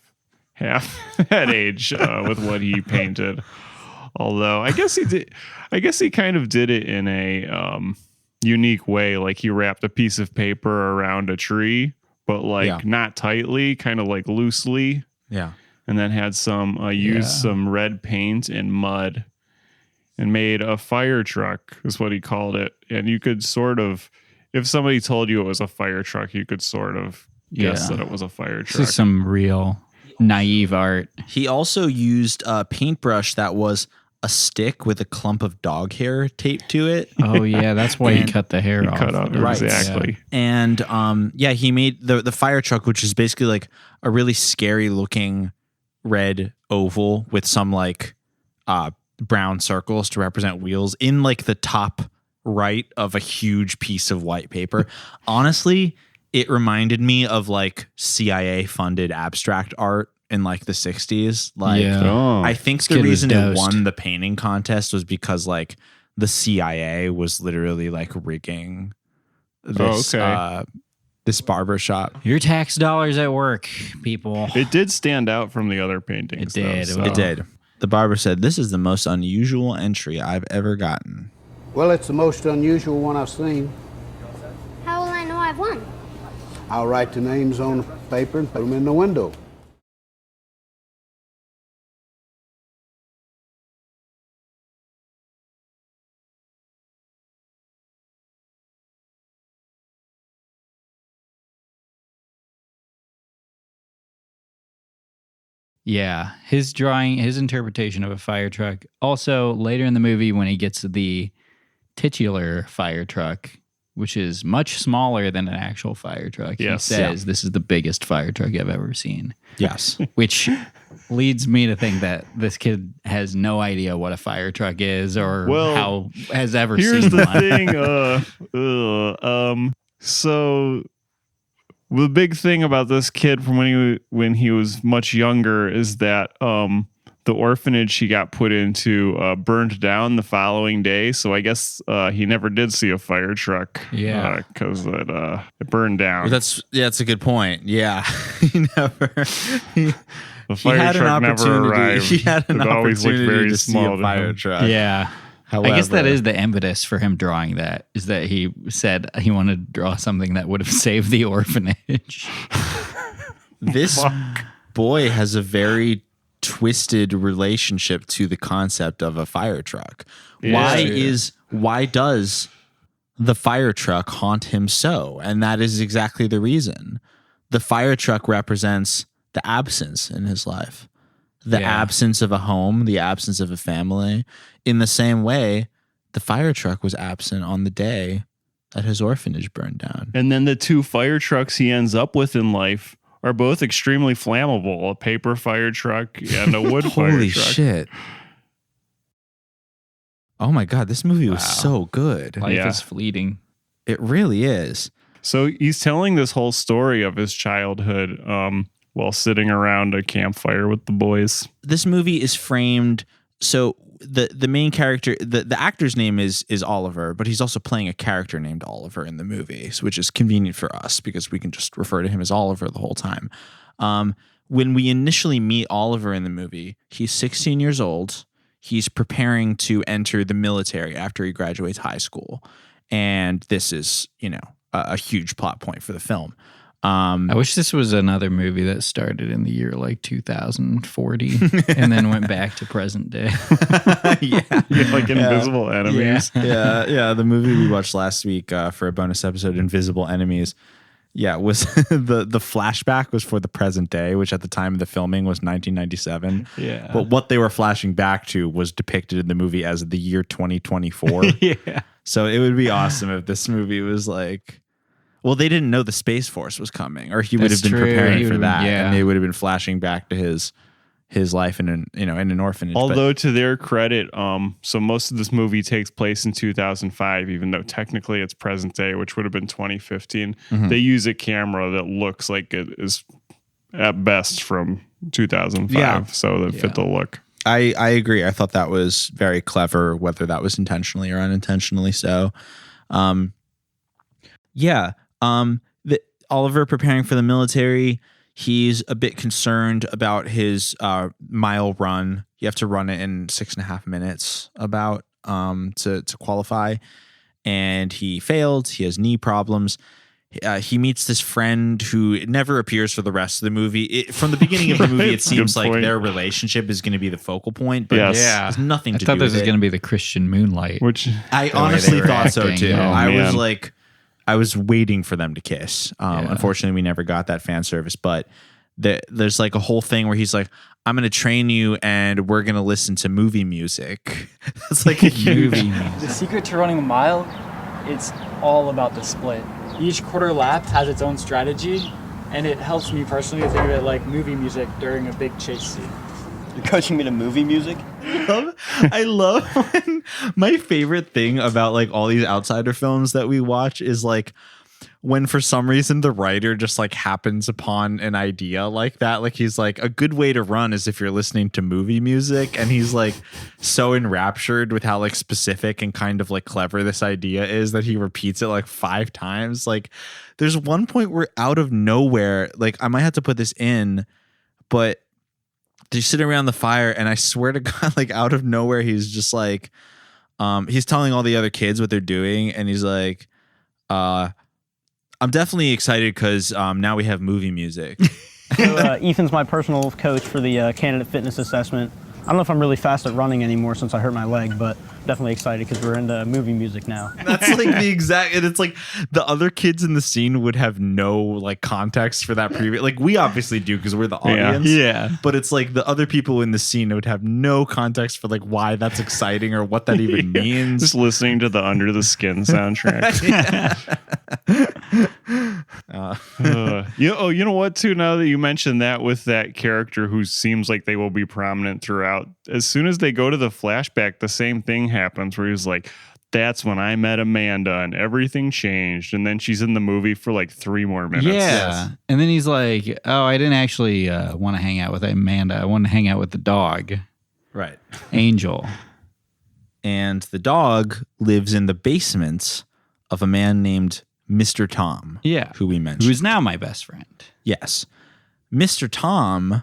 [SPEAKER 4] that age with what he painted. Although I guess he kind of did it in a unique way. Like he wrapped a piece of paper around a tree, but not tightly, kind of like loosely.
[SPEAKER 3] Yeah.
[SPEAKER 4] And then had used some red paint and mud and made a fire truck is what he called it. And you could sort of, if somebody told you it was a fire truck, you could sort of guess that it was a fire truck.
[SPEAKER 5] This is some real naive art.
[SPEAKER 3] He also used a paintbrush that was a stick with a clump of dog hair taped to it.
[SPEAKER 5] Oh yeah, that's why he cut the hair off.
[SPEAKER 4] Cut off,
[SPEAKER 3] Right.
[SPEAKER 4] exactly.
[SPEAKER 3] Yeah. And he made the fire truck, which is basically like a really scary looking red oval with some like brown circles to represent wheels in like the top right of a huge piece of white paper. Honestly, it reminded me of like CIA funded abstract art in like the 60s. Like I think the reason it won the painting contest was because like the CIA was literally like rigging this this barber shop.
[SPEAKER 5] Your tax dollars at work, people.
[SPEAKER 4] It did stand out from the other paintings.
[SPEAKER 5] It did.
[SPEAKER 4] Though,
[SPEAKER 3] It did. The barber said, "This is the most unusual entry I've ever gotten."
[SPEAKER 8] Well, it's the most unusual one I've seen.
[SPEAKER 6] How will I know I've won?
[SPEAKER 8] I'll write the names on the paper and put them in the window.
[SPEAKER 5] Yeah, his interpretation of a fire truck. Also, later in the movie, when he gets to the titular fire truck, which is much smaller than an actual fire truck, he says, "This is the biggest fire truck I've ever seen."
[SPEAKER 3] Yes.
[SPEAKER 5] Which leads me to think that this kid has no idea what a fire truck is or how has ever
[SPEAKER 4] here's
[SPEAKER 5] seen
[SPEAKER 4] the
[SPEAKER 5] one.
[SPEAKER 4] thing. So the big thing about this kid from when he was much younger is that the orphanage he got put into burned down the following day. So I guess he never did see a fire truck.
[SPEAKER 5] Yeah,
[SPEAKER 4] because it burned down.
[SPEAKER 3] Well, that's a good point. Yeah, he never.
[SPEAKER 4] The fire truck never arrived.
[SPEAKER 3] He had an
[SPEAKER 4] It always looked
[SPEAKER 3] opportunity
[SPEAKER 4] very
[SPEAKER 3] to see
[SPEAKER 4] small
[SPEAKER 3] a
[SPEAKER 4] to
[SPEAKER 3] fire
[SPEAKER 4] him.
[SPEAKER 3] truck.
[SPEAKER 5] Yeah.
[SPEAKER 3] However,
[SPEAKER 5] I guess that is the impetus for him drawing that, is that he said he wanted to draw something that would have saved the orphanage.
[SPEAKER 3] This boy has a very twisted relationship to the concept of a fire truck.
[SPEAKER 4] Yeah.
[SPEAKER 3] Why does the fire truck haunt him so? And that is exactly the reason. The fire truck represents the absence in his life. The absence of a home, the absence of a family. In the same way, the fire truck was absent on the day that his orphanage burned down.
[SPEAKER 4] And then the two fire trucks he ends up with in life are both extremely flammable. A paper fire truck and a wood fire
[SPEAKER 3] Holy
[SPEAKER 4] truck.
[SPEAKER 3] shit. Oh my God, this movie was so good.
[SPEAKER 5] Life is fleeting.
[SPEAKER 3] It really is.
[SPEAKER 4] So he's telling this whole story of his childhood while sitting around a campfire with the boys.
[SPEAKER 3] This movie is framed so the main character, the actor's name is Oliver, but he's also playing a character named Oliver in the movie, which is convenient for us because we can just refer to him as Oliver the whole time. When we initially meet Oliver in the movie, he's 16 years old. He's preparing to enter the military after he graduates high school. And this is, a huge plot point for the film.
[SPEAKER 5] I wish this was another movie that started in the year like 2040 and then went back to present day.
[SPEAKER 4] Like Invisible Enemies.
[SPEAKER 3] Yeah. The movie we watched last week for a bonus episode, Invisible Enemies. Yeah, was the flashback was for the present day, which at the time of the filming was 1997.
[SPEAKER 5] Yeah.
[SPEAKER 3] But what they were flashing back to was depicted in the movie as the year 2024.
[SPEAKER 5] Yeah.
[SPEAKER 3] So it would be awesome if this movie was like, well, they didn't know the Space Force was coming, or he would have been preparing for that, and they would have been flashing back to his life in an orphanage.
[SPEAKER 4] Although to their credit, so most of this movie takes place in 2005, even though technically it's present day, which would have been 2015.
[SPEAKER 3] Mm-hmm.
[SPEAKER 4] They use a camera that looks like it is at best from 2005, so they fit the look.
[SPEAKER 3] I agree. I thought that was very clever, whether that was intentionally or unintentionally so. Oliver preparing for the military, he's a bit concerned about his mile run. You have to run it in 6.5 minutes about to qualify. And he failed. He has knee problems. He meets this friend who never appears for the rest of the movie. From the beginning of the movie, it seems like their relationship is going to be the focal point, but there's nothing to do with it.
[SPEAKER 5] I thought this was going to be the Christian Moonlight.
[SPEAKER 4] Which
[SPEAKER 3] I honestly thought so too.
[SPEAKER 4] Oh,
[SPEAKER 3] I was waiting for them to kiss. Unfortunately, we never got that fan service, but there's like a whole thing where he's like, I'm going to train you and we're going to listen to movie music. That's like a huge movie.
[SPEAKER 9] The secret to running a mile, it's all about the split. Each quarter lap has its own strategy, and it helps me personally to think of it like movie music during a big chase scene.
[SPEAKER 2] You're coaching me to movie music?
[SPEAKER 3] I love when my favorite thing about like all these outsider films that we watch is like when for some reason the writer just like happens upon an idea like that. Like he's like, a good way to run is if you're listening to movie music, and he's like so enraptured with how like specific and kind of like clever this idea is that he repeats it like 5 times. Like there's one point where out of nowhere, like I might have to put this in, but they're sitting around the fire, and I swear to God, like out of nowhere, he's just like, he's telling all the other kids what they're doing, and he's like, I'm definitely excited because now we have movie music.
[SPEAKER 7] So, Ethan's my personal coach for the candidate fitness assessment. I don't know if I'm really fast at running anymore since I hurt my leg, but definitely excited because we're into movie music now.
[SPEAKER 3] That's like the exact, and it's like the other kids in the scene would have no like context for that previous. Like we obviously do because we're the audience.
[SPEAKER 4] Yeah.
[SPEAKER 3] But it's like the other people in the scene would have no context for like why that's exciting or what that even means.
[SPEAKER 4] Just listening to the Under the Skin soundtrack. You know what? Too, now that you mentioned that, with that character who seems like they will be prominent throughout, as soon as they go to the flashback, the same thing happens where he's like, "That's when I met Amanda and everything changed," and then she's in the movie for like 3 more minutes.
[SPEAKER 5] Yeah, and then he's like, "Oh, I didn't actually want to hang out with Amanda. I wanted to hang out with the dog,
[SPEAKER 3] Right.
[SPEAKER 5] Angel."
[SPEAKER 3] And the dog lives in the basements of a man named Mr. Tom.
[SPEAKER 5] Yeah,
[SPEAKER 3] Who we mentioned.
[SPEAKER 5] who's now my best friend.
[SPEAKER 3] Yes. Mr. Tom,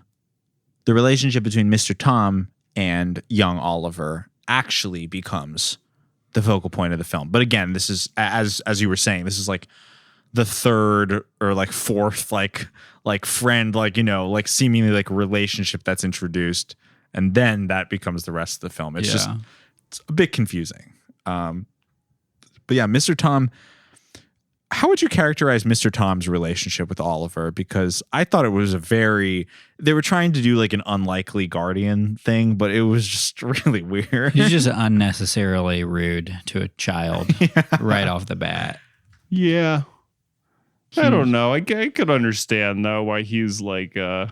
[SPEAKER 3] the relationship between Mr. Tom and young Oliver actually becomes the focal point of the film. But again, this is, as you were saying, this is like the third or like fourth like friend, like, you know, like seemingly like relationship that's introduced, and then that becomes the rest of the film. It's just, it's a bit confusing. But yeah, Mr. Tom, how would you characterize Mr. Tom's relationship with Oliver? Because I thought it was they were trying to do like an unlikely guardian thing, but it was just really weird.
[SPEAKER 5] He's just unnecessarily rude to a child right off the bat.
[SPEAKER 4] Yeah. I don't know. I could understand though why he's like, I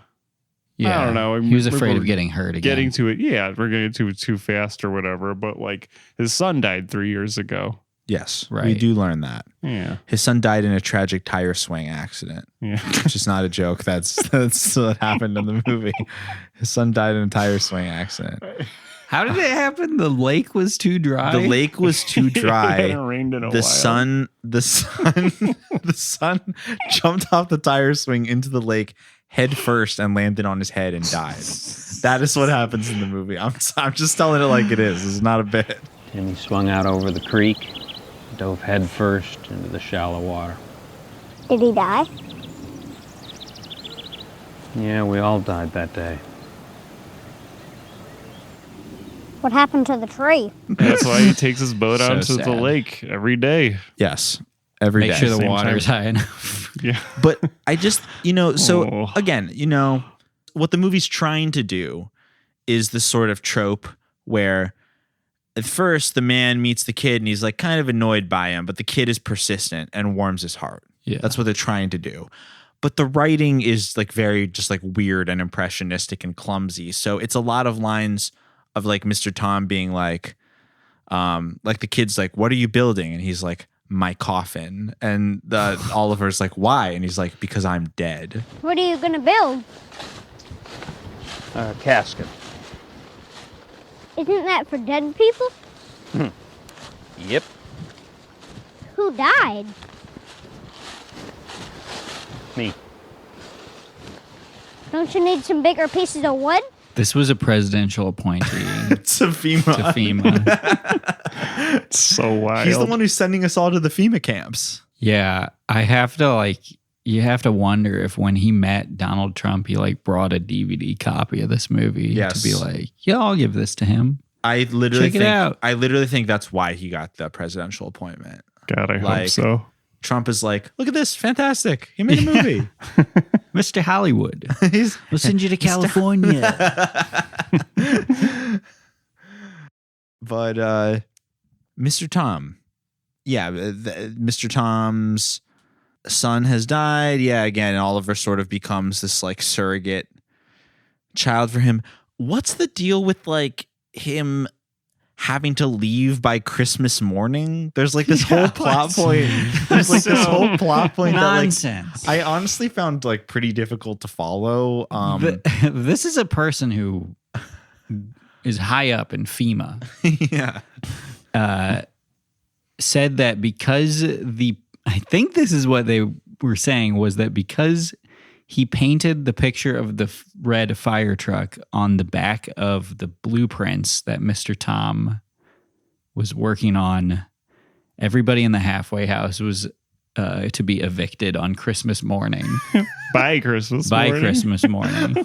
[SPEAKER 4] don't know.
[SPEAKER 5] He was afraid of getting hurt again.
[SPEAKER 4] Getting to it. Yeah. We're getting to it too fast or whatever. But like his son died 3 years ago.
[SPEAKER 3] Yes,
[SPEAKER 5] right.
[SPEAKER 3] We do learn that.
[SPEAKER 4] Yeah.
[SPEAKER 3] His son died in a tragic tire swing accident.
[SPEAKER 4] Yeah.
[SPEAKER 3] Which is not a joke. That's what happened in the movie. His son died in a tire swing accident.
[SPEAKER 5] How did it happen? The lake was too dry.
[SPEAKER 3] The lake was too dry.
[SPEAKER 4] It hadn't rained in a while.
[SPEAKER 3] The son jumped off the tire swing into the lake head first and landed on his head and died. That is what happens in the movie. I'm just telling it like it is. It's not a bit.
[SPEAKER 10] And he swung out over the creek, dove head first into the shallow water.
[SPEAKER 6] Did he die?
[SPEAKER 10] Yeah, we all died that day.
[SPEAKER 6] What happened to the tree?
[SPEAKER 4] That's why he takes his boat
[SPEAKER 5] So
[SPEAKER 4] out to the
[SPEAKER 5] sad.
[SPEAKER 4] lake every day.
[SPEAKER 3] Yes. Every day.
[SPEAKER 5] Make sure the
[SPEAKER 4] Same
[SPEAKER 5] water's
[SPEAKER 4] time.
[SPEAKER 5] high enough.
[SPEAKER 4] Yeah.
[SPEAKER 3] But I just, so
[SPEAKER 4] Oh.
[SPEAKER 3] again, what the movie's trying to do is this sort of trope where at first the man meets the kid and he's like kind of annoyed by him, but the kid is persistent and warms his heart.
[SPEAKER 5] Yeah.
[SPEAKER 3] That's what they're trying to do. But the writing is like very just like weird and impressionistic and clumsy. So it's a lot of lines of like Mr. Tom being like the kid's like, "What are you building?" And he's like, "My coffin." And Oliver's like, "Why?" And he's like, "Because I'm dead."
[SPEAKER 6] What are you gonna build?
[SPEAKER 10] A casket.
[SPEAKER 6] Isn't that for dead people?
[SPEAKER 10] Yep.
[SPEAKER 6] Who died?
[SPEAKER 10] Me.
[SPEAKER 6] Don't you need some bigger pieces of wood?
[SPEAKER 5] This was a presidential appointee
[SPEAKER 3] To FEMA.
[SPEAKER 5] to FEMA.
[SPEAKER 4] It's so wild.
[SPEAKER 3] He's the one who's sending us all to the FEMA camps.
[SPEAKER 5] Yeah, I have to you have to wonder if when he met Donald Trump, he brought a DVD copy of this movie
[SPEAKER 3] Yes.
[SPEAKER 5] to be like, "Yeah, I'll give this to him."
[SPEAKER 3] I literally
[SPEAKER 5] Check it out.
[SPEAKER 3] think that's why he got the presidential appointment.
[SPEAKER 4] God, I hope
[SPEAKER 3] Like-
[SPEAKER 4] so.
[SPEAKER 3] Trump is like, "Look at this, fantastic! He made a movie."
[SPEAKER 5] Mr. Hollywood,
[SPEAKER 3] He's
[SPEAKER 5] we'll send you to California.
[SPEAKER 3] But Mr. Tom, Mr. Tom's son has died. Yeah, again, Oliver sort of becomes this like surrogate child for him. What's the deal with like him having to leave by Christmas morning? There's like this whole plot point. There's like this whole plot point that
[SPEAKER 5] Nonsense.
[SPEAKER 3] like I honestly found like pretty difficult to follow.
[SPEAKER 5] This is a person who is high up in FEMA.
[SPEAKER 3] Yeah.
[SPEAKER 5] Said that because I think this is what they were saying, was that because he painted the picture of the red fire truck on the back of the blueprints that Mr. Tom was working on, everybody in the halfway house was to be evicted on Christmas morning.
[SPEAKER 4] By Christmas
[SPEAKER 5] By
[SPEAKER 4] morning.
[SPEAKER 5] Christmas morning.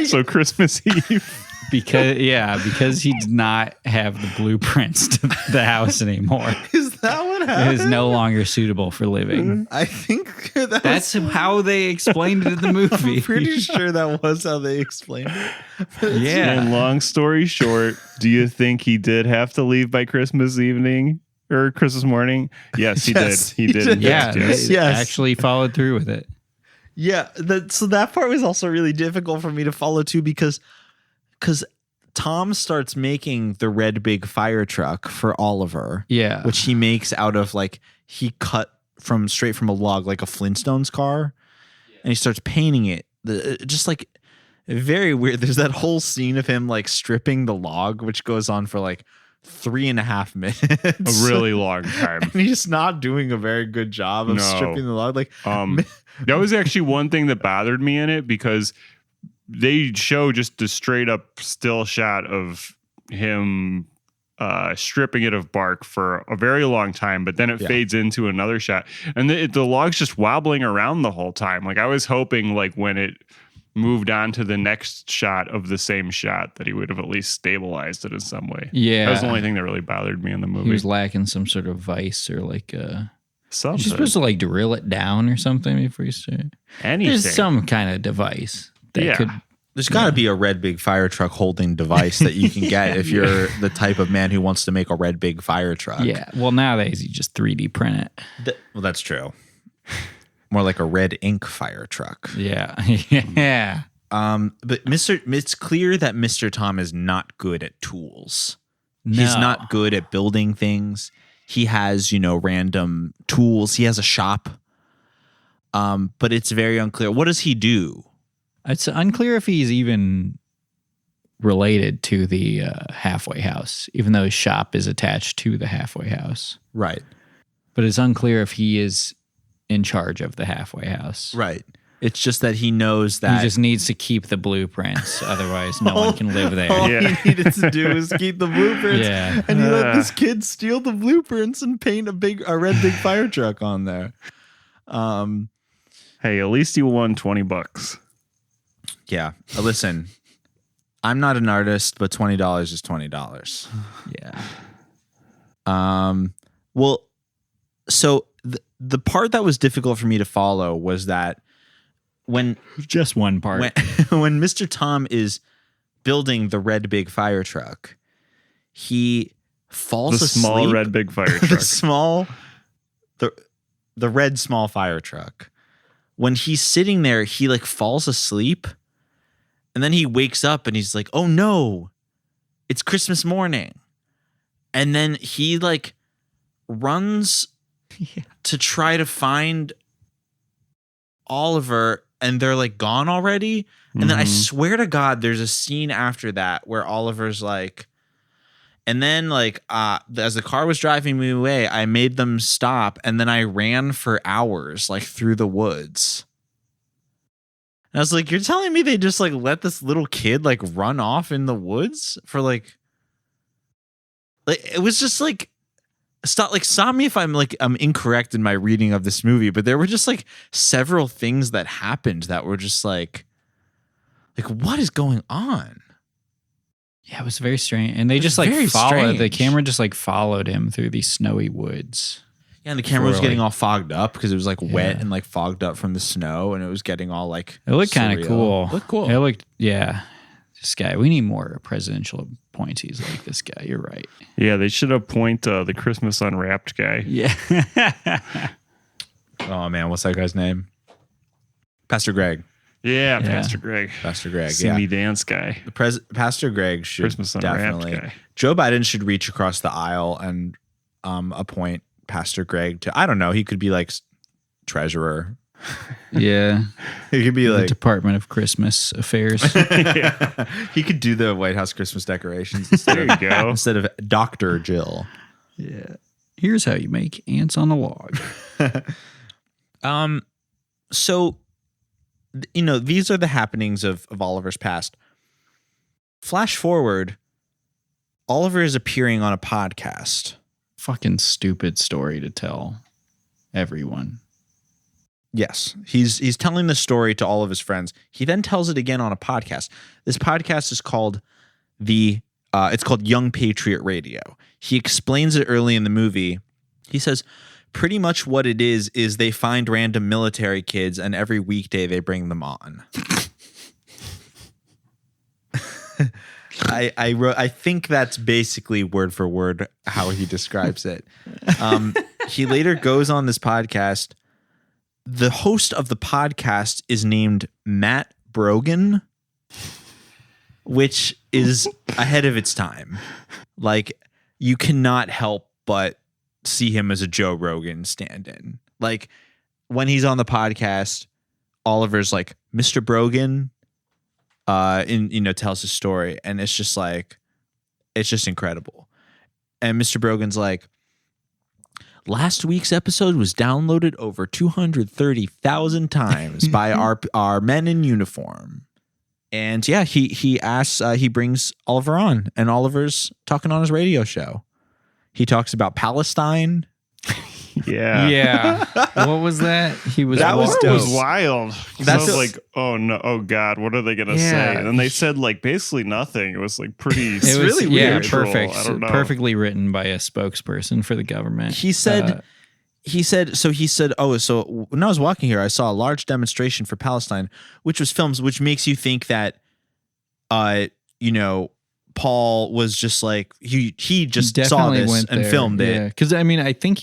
[SPEAKER 4] So Christmas Eve.
[SPEAKER 5] because he did not have the blueprints to the house anymore.
[SPEAKER 3] Is that what happened?
[SPEAKER 5] It is no longer suitable for living.
[SPEAKER 3] I think
[SPEAKER 5] That's how they explained it in the movie.
[SPEAKER 3] I'm pretty sure that was how they explained it.
[SPEAKER 5] Yeah.
[SPEAKER 4] And long story short, do you think he did have to leave by Christmas evening or Christmas morning? Yes, he
[SPEAKER 3] Yes,
[SPEAKER 4] did. He
[SPEAKER 3] he
[SPEAKER 4] did.
[SPEAKER 3] did.
[SPEAKER 4] in
[SPEAKER 5] Yeah,
[SPEAKER 4] fact,
[SPEAKER 5] they
[SPEAKER 4] yes.
[SPEAKER 3] Yes.
[SPEAKER 5] actually followed through with it.
[SPEAKER 3] Yeah, so that part was also really difficult for me to follow too because Tom starts making the red big fire truck for Oliver.
[SPEAKER 5] Yeah.
[SPEAKER 3] Which he makes out of like he cut straight from a log like a Flintstones car, and he starts painting it. Just like very weird. There's that whole scene of him like stripping the log, which goes on for like 3.5 minutes.
[SPEAKER 4] A really long time.
[SPEAKER 3] And he's not doing a very good job of
[SPEAKER 4] No.
[SPEAKER 3] stripping the log. Like
[SPEAKER 4] That was actually one thing that bothered me in it because they show just a straight up still shot of him stripping it of bark for a very long time, but then it fades into another shot, and the log's just wobbling around the whole time. Like I was hoping, like when it moved on to the next shot of the same shot, that he would have at least stabilized it in some way.
[SPEAKER 5] Yeah.
[SPEAKER 4] That was the only thing that really bothered me in the movie.
[SPEAKER 5] He was lacking some sort of vice or like
[SPEAKER 4] Something.
[SPEAKER 5] you're supposed to like drill it down or something before you start.
[SPEAKER 4] Anything.
[SPEAKER 5] There's some kind of device that could.
[SPEAKER 3] There's got to be a red big fire truck holding device that you can get if you're the type of man who wants to make a red big fire truck.
[SPEAKER 5] Yeah. Well, nowadays you just 3D print it.
[SPEAKER 3] Well, that's true. More like a red ink fire truck.
[SPEAKER 5] Yeah. Yeah.
[SPEAKER 3] But it's clear that Mr. Tom is not good at tools.
[SPEAKER 5] No.
[SPEAKER 3] He's not good at building things. He has, random tools. He has a shop. But it's very unclear. What does he do?
[SPEAKER 5] It's unclear if he's even related to the halfway house, even though his shop is attached to the halfway house.
[SPEAKER 3] Right.
[SPEAKER 5] But it's unclear if he is in charge of the halfway house.
[SPEAKER 3] Right. It's just that he knows that
[SPEAKER 5] He just needs to keep the blueprints. Otherwise, no one can live there.
[SPEAKER 3] all he needed to do is keep the blueprints.
[SPEAKER 5] Yeah.
[SPEAKER 3] And he let this kid steal the blueprints and paint a red big fire truck on there.
[SPEAKER 4] Hey, at least you won $20.
[SPEAKER 3] Yeah. Listen, I'm not an artist, but $20 is $20.
[SPEAKER 5] Yeah.
[SPEAKER 3] Well, so the part that was difficult for me to follow was that when
[SPEAKER 5] Just one part.
[SPEAKER 3] when Mr. Tom is building the red big fire truck, he falls
[SPEAKER 4] The
[SPEAKER 3] asleep.
[SPEAKER 4] small red big fire truck.
[SPEAKER 3] the red small fire truck. When he's sitting there, he like falls asleep, and then he wakes up and he's like, "Oh no, it's Christmas morning," and then he like runs to try to find Oliver, and they're like gone already. And then I swear to God, there's a scene after that where Oliver's like, and then like as the car was driving me away, I made them stop, and then I ran for hours like through the woods. And I was like, you're telling me they just like let this little kid like run off in the woods for like it was just like stop me if I'm incorrect in my reading of this movie, but there were just like several things that happened that were just like what is going on?
[SPEAKER 5] Yeah, it was very strange. And they just like
[SPEAKER 3] very
[SPEAKER 5] followed, the
[SPEAKER 3] strange.
[SPEAKER 5] camera just like followed him through these snowy woods.
[SPEAKER 3] Yeah, and the camera was
[SPEAKER 5] For,
[SPEAKER 3] getting
[SPEAKER 5] like-
[SPEAKER 3] all fogged up because it was like wet
[SPEAKER 5] Yeah.
[SPEAKER 3] and like fogged up from the snow, and it was getting all like
[SPEAKER 5] It looked kind
[SPEAKER 3] surreal.
[SPEAKER 5] of cool.
[SPEAKER 3] Looked cool.
[SPEAKER 5] It looked, yeah. This guy, we need more presidential appointees like this guy. You're right.
[SPEAKER 4] Yeah, they should appoint the Christmas Unwrapped guy.
[SPEAKER 5] Yeah.
[SPEAKER 3] Oh man, what's that guy's name? Pastor Greg.
[SPEAKER 4] Yeah,
[SPEAKER 5] Yeah.
[SPEAKER 4] Pastor Greg.
[SPEAKER 3] Pastor Greg.
[SPEAKER 4] See
[SPEAKER 3] Yeah.
[SPEAKER 4] me dance guy.
[SPEAKER 3] Pastor Greg should
[SPEAKER 4] Christmas Unwrapped
[SPEAKER 3] definitely.
[SPEAKER 4] guy.
[SPEAKER 3] Joe Biden should reach across the aisle and appoint Pastor Greg to. I don't know. He could be like treasurer.
[SPEAKER 5] Yeah.
[SPEAKER 3] He could be
[SPEAKER 5] The
[SPEAKER 3] like.
[SPEAKER 5] Department of Christmas Affairs.
[SPEAKER 3] He could do the White House Christmas decorations instead
[SPEAKER 4] There you go.
[SPEAKER 3] instead of Dr. Jill.
[SPEAKER 5] Yeah. Here's how you make ants on a log.
[SPEAKER 3] So, these are the happenings of Oliver's past. Flash forward, Oliver is appearing on a podcast.
[SPEAKER 5] Fucking stupid story to tell everyone.
[SPEAKER 3] Yes, he's telling the story to all of his friends. He then tells it again on a podcast. This podcast is called it's called Young Patriot Radio. He explains it early in the movie. He says pretty much what it is they find random military kids and every weekday they bring them on. I think that's basically word for word how he describes it. He later goes on this podcast. The host of the podcast is named Matt Brogan, which is ahead of its time. Like, you cannot help but see him as a Joe Rogan stand-in. Like, when he's on the podcast, Oliver's like, Mr. Brogan, tells his story, and it's just like, it's just incredible. And Mr. Brogan's like, last week's episode was downloaded over 230,000 times by our men in uniform. And yeah, he asks, he brings Oliver on, and Oliver's talking on his radio show. He talks about Palestine.
[SPEAKER 4] Yeah.
[SPEAKER 5] What was that?
[SPEAKER 4] That was wild.
[SPEAKER 3] That's
[SPEAKER 4] I was like, oh no, oh God, what are they gonna say? And then they said like basically nothing. It was like pretty.
[SPEAKER 5] It was
[SPEAKER 3] really
[SPEAKER 5] weird.
[SPEAKER 4] neutral.
[SPEAKER 5] Perfect.
[SPEAKER 4] I don't know.
[SPEAKER 5] Perfectly written by a spokesperson for the government.
[SPEAKER 3] He said, oh, so when I was walking here, I saw a large demonstration for Palestine, which was filmed, which makes you think that, Paul was just like, he just saw this and filmed it.
[SPEAKER 5] Because I mean, I think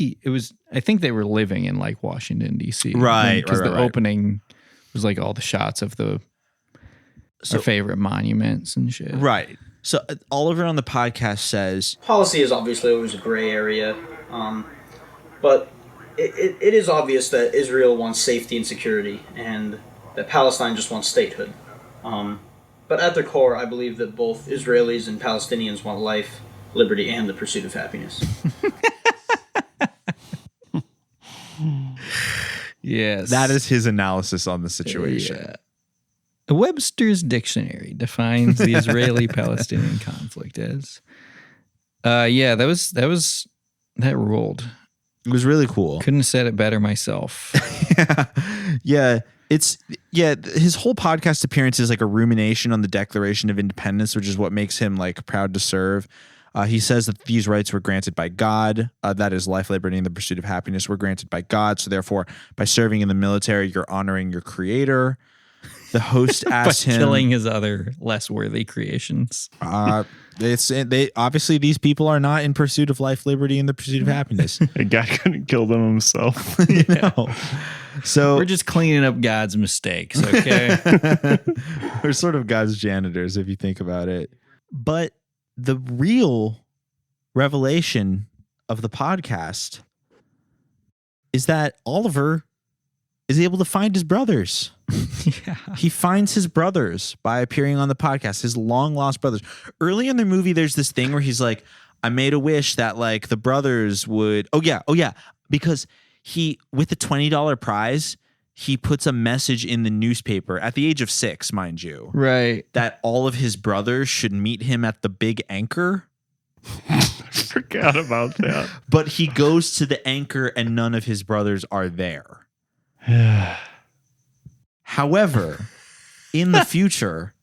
[SPEAKER 5] they were living in like Washington D.C.
[SPEAKER 3] Right.
[SPEAKER 5] Because
[SPEAKER 3] right.
[SPEAKER 5] opening was like all the shots of our favorite monuments and shit.
[SPEAKER 3] Right. So Oliver on the podcast says,
[SPEAKER 7] Policy is obviously always a gray area, but it is obvious that Israel wants safety and security, and that Palestine just wants statehood. But at their core, I believe that both Israelis and Palestinians want life, liberty, and the pursuit of happiness.
[SPEAKER 5] Yes.
[SPEAKER 3] that is his analysis on the situation.
[SPEAKER 5] Yeah. Webster's Dictionary defines the Israeli-Palestinian conflict as. That ruled.
[SPEAKER 3] It was really cool.
[SPEAKER 5] Couldn't have said it better myself.
[SPEAKER 3] Yeah. His whole podcast appearance is like a rumination on the Declaration of Independence, which is what makes him like proud to serve. He says that these rights were granted by God. That is, life, liberty, and the pursuit of happiness were granted by God. So therefore, by serving in the military, you're honoring your creator. The host asks him,
[SPEAKER 5] killing his other less worthy creations.
[SPEAKER 3] Obviously these people are not in pursuit of life, liberty, and the pursuit of happiness.
[SPEAKER 4] God couldn't kill them himself.
[SPEAKER 3] No. So
[SPEAKER 5] we're just cleaning up God's mistakes, okay?
[SPEAKER 3] We're sort of God's janitors, if you think about it. But the real revelation of the podcast is that Oliver is able to find his brothers.
[SPEAKER 5] Yeah.
[SPEAKER 3] He finds his brothers by appearing on the podcast, his long lost brothers. Early in the movie, there's this thing where he's like, I made a wish that like the brothers would, oh yeah. Because he, with the $20 prize, he puts a message in the newspaper at the age of 6, mind you.
[SPEAKER 5] Right.
[SPEAKER 3] That all of his brothers should meet him at the Big Anchor.
[SPEAKER 4] I forgot about that.
[SPEAKER 3] But he goes to the Anchor and none of his brothers are there. However, in the future,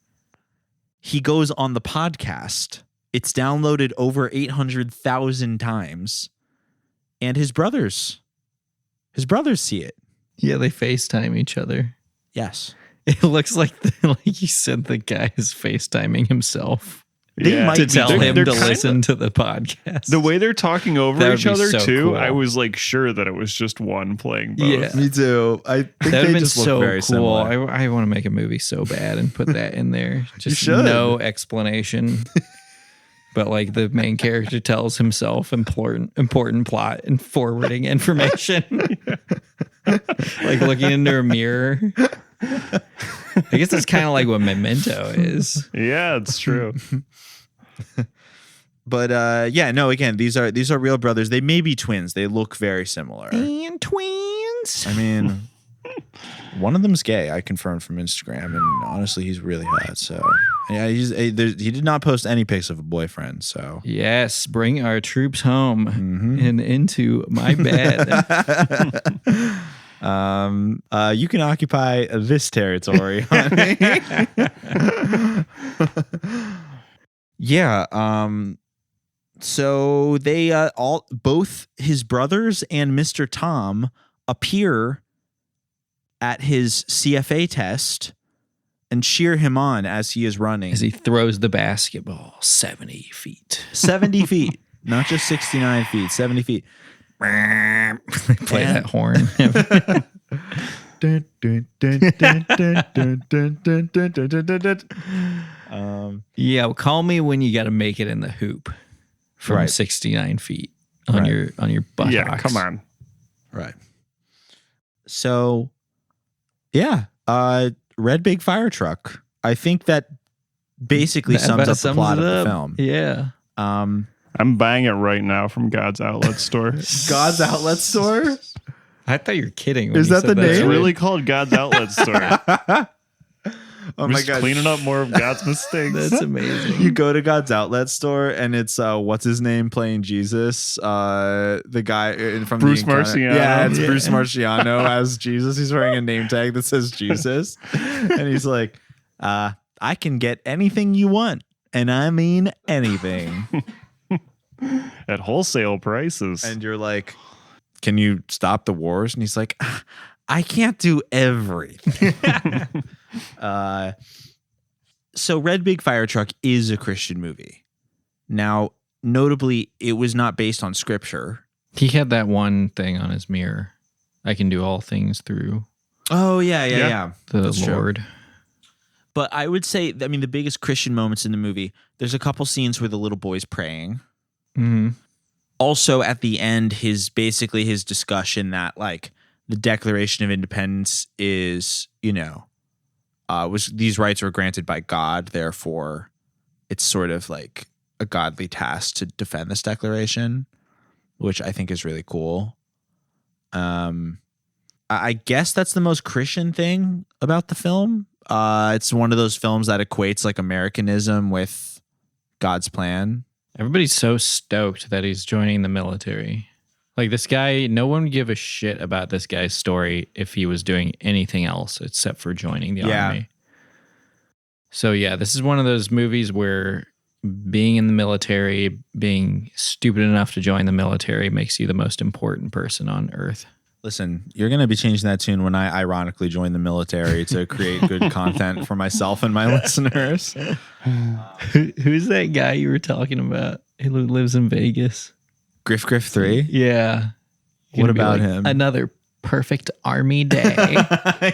[SPEAKER 3] he goes on the podcast. It's downloaded over 800,000 times. And his brothers see it.
[SPEAKER 5] Yeah, they FaceTime each other.
[SPEAKER 3] Yes.
[SPEAKER 5] It looks like you said the guy is FaceTiming himself.
[SPEAKER 3] They might
[SPEAKER 5] to tell him to
[SPEAKER 4] kinda,
[SPEAKER 5] listen to the podcast.
[SPEAKER 4] The way they're talking over each other
[SPEAKER 5] so
[SPEAKER 4] too,
[SPEAKER 5] cool.
[SPEAKER 4] I was like sure that it was just one playing both.
[SPEAKER 5] Yeah.
[SPEAKER 3] Me too. I think
[SPEAKER 5] that would
[SPEAKER 3] they
[SPEAKER 5] have been
[SPEAKER 3] just look
[SPEAKER 5] so
[SPEAKER 3] very
[SPEAKER 5] cool.
[SPEAKER 3] similar.
[SPEAKER 5] I want to make a movie so bad and put that in there. Just
[SPEAKER 3] should.
[SPEAKER 5] no explanation. But like the main character tells himself important plot and forwarding information. Like looking into a mirror. I guess that's kind of like what Memento is.
[SPEAKER 4] Yeah, it's true.
[SPEAKER 3] But again, these are real brothers. They may be twins. They look very similar.
[SPEAKER 5] And twins.
[SPEAKER 3] I mean, one of them's gay. I confirmed from Instagram, and honestly, he's really hot. So yeah, he did not post any pics of a boyfriend. So
[SPEAKER 5] yes, bring our troops home and into my bed.
[SPEAKER 3] You can occupy this territory, honey. Yeah. So they both his brothers and Mr. Tom appear at his CFA test and cheer him on as he is running.
[SPEAKER 5] As he throws the basketball 70 feet.
[SPEAKER 3] 70 feet, not just 69 feet, 70 feet.
[SPEAKER 5] Play that horn. Yeah, well, call me when you got to make it in the hoop from 69 feet on your buttocks.
[SPEAKER 4] Yeah, come on.
[SPEAKER 3] Right. So, yeah, red big fire truck. I think that basically sums up the plot of the film.
[SPEAKER 5] Yeah.
[SPEAKER 4] I'm buying it right now from God's Outlet Store.
[SPEAKER 3] God's Outlet Store?
[SPEAKER 5] I thought you were kidding. When
[SPEAKER 3] Is
[SPEAKER 5] you
[SPEAKER 3] that
[SPEAKER 5] said
[SPEAKER 3] the
[SPEAKER 4] It's
[SPEAKER 3] name?
[SPEAKER 4] really called God's Outlet Store.
[SPEAKER 3] Oh
[SPEAKER 4] I'm
[SPEAKER 3] my
[SPEAKER 4] just
[SPEAKER 3] God.
[SPEAKER 4] cleaning up more of God's mistakes.
[SPEAKER 5] That's amazing.
[SPEAKER 3] You go to God's Outlet Store and it's what's his name playing Jesus? The guy from
[SPEAKER 4] Bruce
[SPEAKER 3] the Encounter.
[SPEAKER 4] Marciano.
[SPEAKER 3] Yeah, it's Bruce Marciano as Jesus. He's wearing a name tag that says Jesus, and he's like, "I can get anything you want, and I mean anything."
[SPEAKER 4] At wholesale prices.
[SPEAKER 3] And you're like, "Can you stop the wars?" And he's like, "I can't do everything." So Red Big Fire Truck is a Christian movie. Now, notably, it was not based on scripture.
[SPEAKER 5] He had that one thing on his mirror. I can do all things through
[SPEAKER 3] Oh, yeah.
[SPEAKER 5] the
[SPEAKER 3] That's true.
[SPEAKER 5] Lord.
[SPEAKER 3] But I would say, I mean, the biggest Christian moments in the movie, there's a couple scenes where the little boy's praying.
[SPEAKER 5] Mm-hmm.
[SPEAKER 3] Also, at the end, his discussion that, like, the Declaration of Independence is, these rights were granted by God, therefore it's sort of like a godly task to defend this declaration, which I think is really cool. I guess that's the most Christian thing about the film. It's one of those films that equates like Americanism with God's plan.
[SPEAKER 5] Everybody's so stoked that he's joining the military. Like this guy, no one would give a shit about this guy's story if he was doing anything else except for joining the army. So yeah, this is one of those movies where being in the military, being stupid enough to join the military makes you the most important person on earth.
[SPEAKER 3] Listen, you're going to be changing that tune when I ironically join the military to create good content for myself and my listeners.
[SPEAKER 5] Who's that guy you were talking about who lives in Vegas?
[SPEAKER 3] Griff 3?
[SPEAKER 5] Yeah.
[SPEAKER 3] What about him?
[SPEAKER 5] Another perfect army day.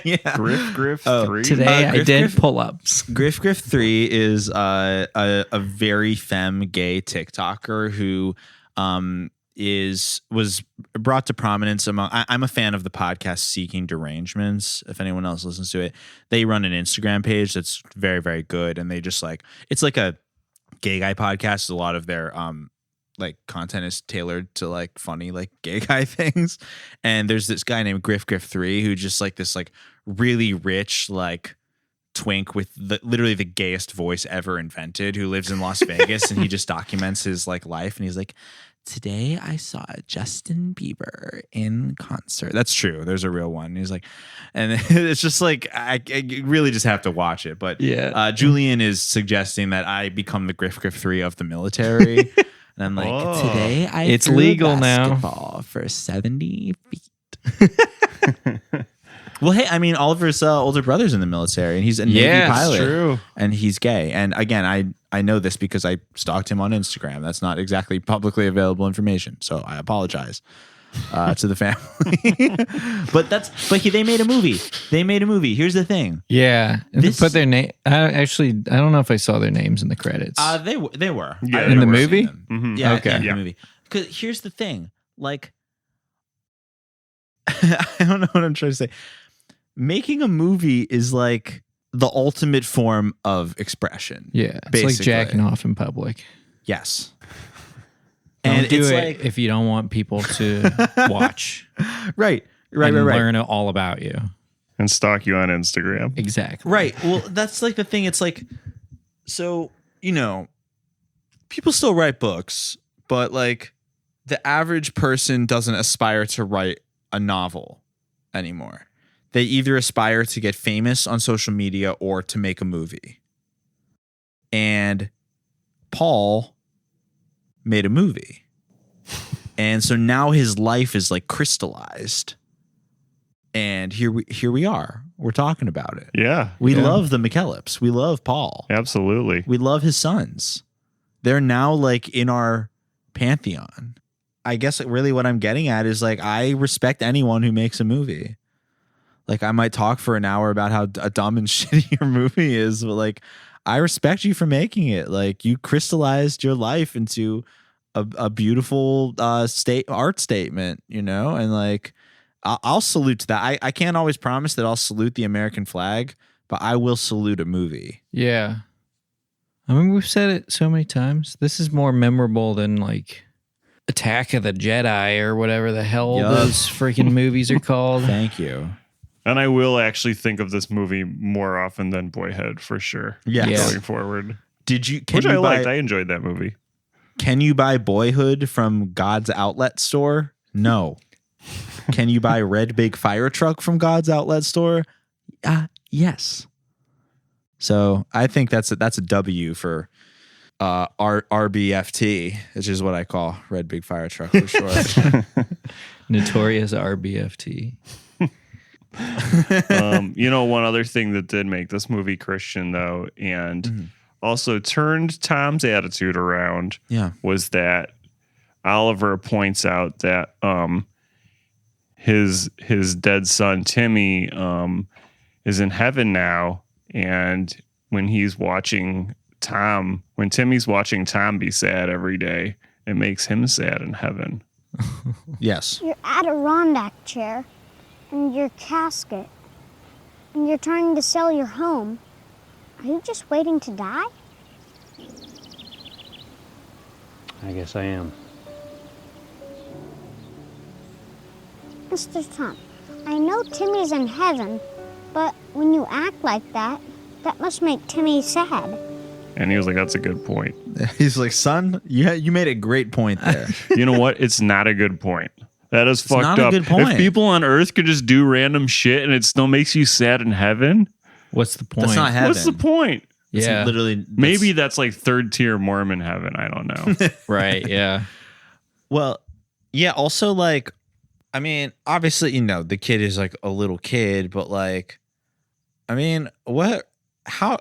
[SPEAKER 3] Yeah.
[SPEAKER 4] Griff 3.
[SPEAKER 5] Today I
[SPEAKER 3] Griff
[SPEAKER 5] did
[SPEAKER 3] Griff-
[SPEAKER 5] pull-ups.
[SPEAKER 3] Griff 3 is a very femme gay TikToker who was brought to prominence among. I'm a fan of the podcast Seeking Derangements. If anyone else listens to it, they run an Instagram page that's very, very good, and they just it's like a gay guy podcast. A lot of their like content is tailored to like funny like gay guy things, and there's this guy named Griff 3 who just like this like really rich like twink with literally the gayest voice ever invented, who lives in Las Vegas, and he just documents his like life, and he's like, today I saw Justin Bieber in concert. That's true. There's a real one. He's like, and it's just like, I really just have to watch it. But
[SPEAKER 5] Yeah.
[SPEAKER 3] Julian is suggesting that I become the Griff 3 of the military. And I'm like,
[SPEAKER 4] Oh.
[SPEAKER 3] today I
[SPEAKER 5] It's
[SPEAKER 3] threw a
[SPEAKER 5] legal now.
[SPEAKER 3] basketball for 70 feet. Well, hey, I mean, Oliver's older brother's in the military, and he's a Navy
[SPEAKER 5] Yeah, it's
[SPEAKER 3] pilot.
[SPEAKER 4] true.
[SPEAKER 3] And he's gay. And again, I know this because I stalked him on Instagram. That's not exactly publicly available information, so I apologize to the family. but they made a movie. They made a movie. Here's the thing.
[SPEAKER 5] Yeah.
[SPEAKER 3] This-
[SPEAKER 5] Put their name. I don't know if I saw their names in the credits.
[SPEAKER 3] They were.
[SPEAKER 4] Yeah,
[SPEAKER 3] I
[SPEAKER 4] in
[SPEAKER 3] remember
[SPEAKER 5] the movie?
[SPEAKER 3] seeing them.
[SPEAKER 4] Mhm.
[SPEAKER 3] Yeah,
[SPEAKER 5] Okay.
[SPEAKER 3] in the
[SPEAKER 4] Yeah.
[SPEAKER 3] movie. Because here's the thing. Like, I don't know what I'm trying to say. Making a movie is like the ultimate form of expression.
[SPEAKER 5] yeah. It's
[SPEAKER 3] basically.
[SPEAKER 5] like jacking off in public.
[SPEAKER 3] Yes.
[SPEAKER 5] Don't
[SPEAKER 3] And
[SPEAKER 5] do
[SPEAKER 3] it's
[SPEAKER 5] it
[SPEAKER 3] like
[SPEAKER 5] if you don't want people to watch
[SPEAKER 3] right.
[SPEAKER 5] and learn all about you.
[SPEAKER 4] And stalk you on Instagram.
[SPEAKER 5] Exactly.
[SPEAKER 3] Right. Well, that's like the thing. It's like, so, people still write books, but like the average person doesn't aspire to write a novel anymore. They either aspire to get famous on social media or to make a movie. And Paul made a movie. And so now his life is like crystallized. And here we are. We're talking about it.
[SPEAKER 4] Yeah.
[SPEAKER 3] We love the McKellips. We love Paul.
[SPEAKER 4] Absolutely.
[SPEAKER 3] We love his sons. They're now like in our pantheon. I guess really what I'm getting at is like, I respect anyone who makes a movie. Like, I might talk for an hour about how a dumb and shitty your movie is, but like, I respect you for making it. Like, you crystallized your life into a beautiful art statement, you know? And like, I'll salute to that. I can't always promise that I'll salute the American flag, but I will salute a movie.
[SPEAKER 5] Yeah. I mean, we've said it so many times. This is more memorable than like Attack of the Jedi or whatever the hell those freaking movies are called.
[SPEAKER 3] Thank you.
[SPEAKER 4] And I will actually think of this movie more often than Boyhood for sure.
[SPEAKER 3] Yes.
[SPEAKER 4] Going forward.
[SPEAKER 3] Which
[SPEAKER 4] I liked. I enjoyed that movie.
[SPEAKER 3] Can you buy Boyhood from God's Outlet store? No. Can you buy Red Big Fire Truck from God's Outlet store? Yes. So I think that's a W for RBFT, which is what I call Red Big Fire Truck for short.
[SPEAKER 5] Notorious RBFT.
[SPEAKER 4] One other thing that did make this movie Christian though, and also turned Tom's attitude around, was that Oliver points out that his dead son Timmy is in heaven now, and when Timmy's watching Tom be sad every day, it makes him sad in heaven.
[SPEAKER 3] Yes.
[SPEAKER 6] Your Adirondack chair and your casket, and you're trying to sell your home. Are you just waiting to die?
[SPEAKER 10] I guess I am.
[SPEAKER 6] Mr. Tom, I know Timmy's in heaven, but when you act like that, that must make Timmy sad.
[SPEAKER 4] And he was like, that's a good point.
[SPEAKER 3] He's like, son, you made a great point there.
[SPEAKER 4] You know what? It's not a good point. That is fucked
[SPEAKER 3] not
[SPEAKER 4] up.
[SPEAKER 3] a good point.
[SPEAKER 4] If people on Earth could just do random shit and it still makes you sad in heaven,
[SPEAKER 5] what's the point?
[SPEAKER 3] That's not heaven.
[SPEAKER 4] what's the point?
[SPEAKER 5] Yeah.
[SPEAKER 3] It's literally.
[SPEAKER 4] Maybe that's like third tier Mormon heaven. I don't know.
[SPEAKER 5] Right. Yeah.
[SPEAKER 3] Well, yeah. Also, like, I mean, obviously, the kid is like a little kid, but like, I mean, how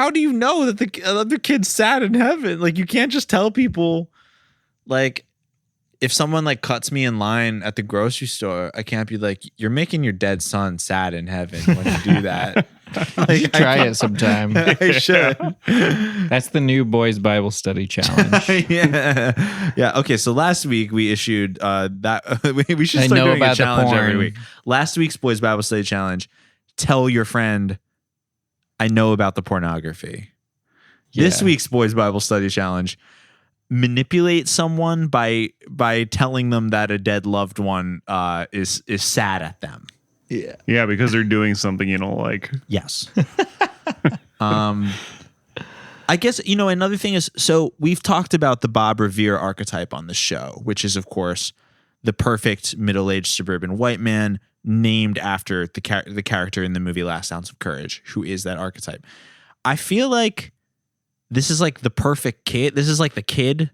[SPEAKER 3] do you know that the other kid's sad in heaven? Like, you can't just tell people, like, if someone like cuts me in line at the grocery store, I can't be like, you're making your dead son sad in heaven when you do that.
[SPEAKER 5] Like, try it sometime.
[SPEAKER 3] I should.
[SPEAKER 5] That's the new Boys Bible Study Challenge.
[SPEAKER 3] Yeah. Okay. So last week we issued that we should start doing a challenge every week. Last week's Boys Bible Study Challenge: tell your friend I know about the pornography. This week's Boys Bible Study Challenge: manipulate someone by telling them that a dead loved one is sad at them.
[SPEAKER 5] Yeah.
[SPEAKER 4] Yeah, because they're doing something you don't like.
[SPEAKER 3] Yes. I guess, another thing is, so we've talked about the Bob Revere archetype on the show, which is, of course, the perfect middle-aged suburban white man named after the character in the movie Last Ounce of Courage, who is that archetype. I feel like this is like the perfect kid. This is like the kid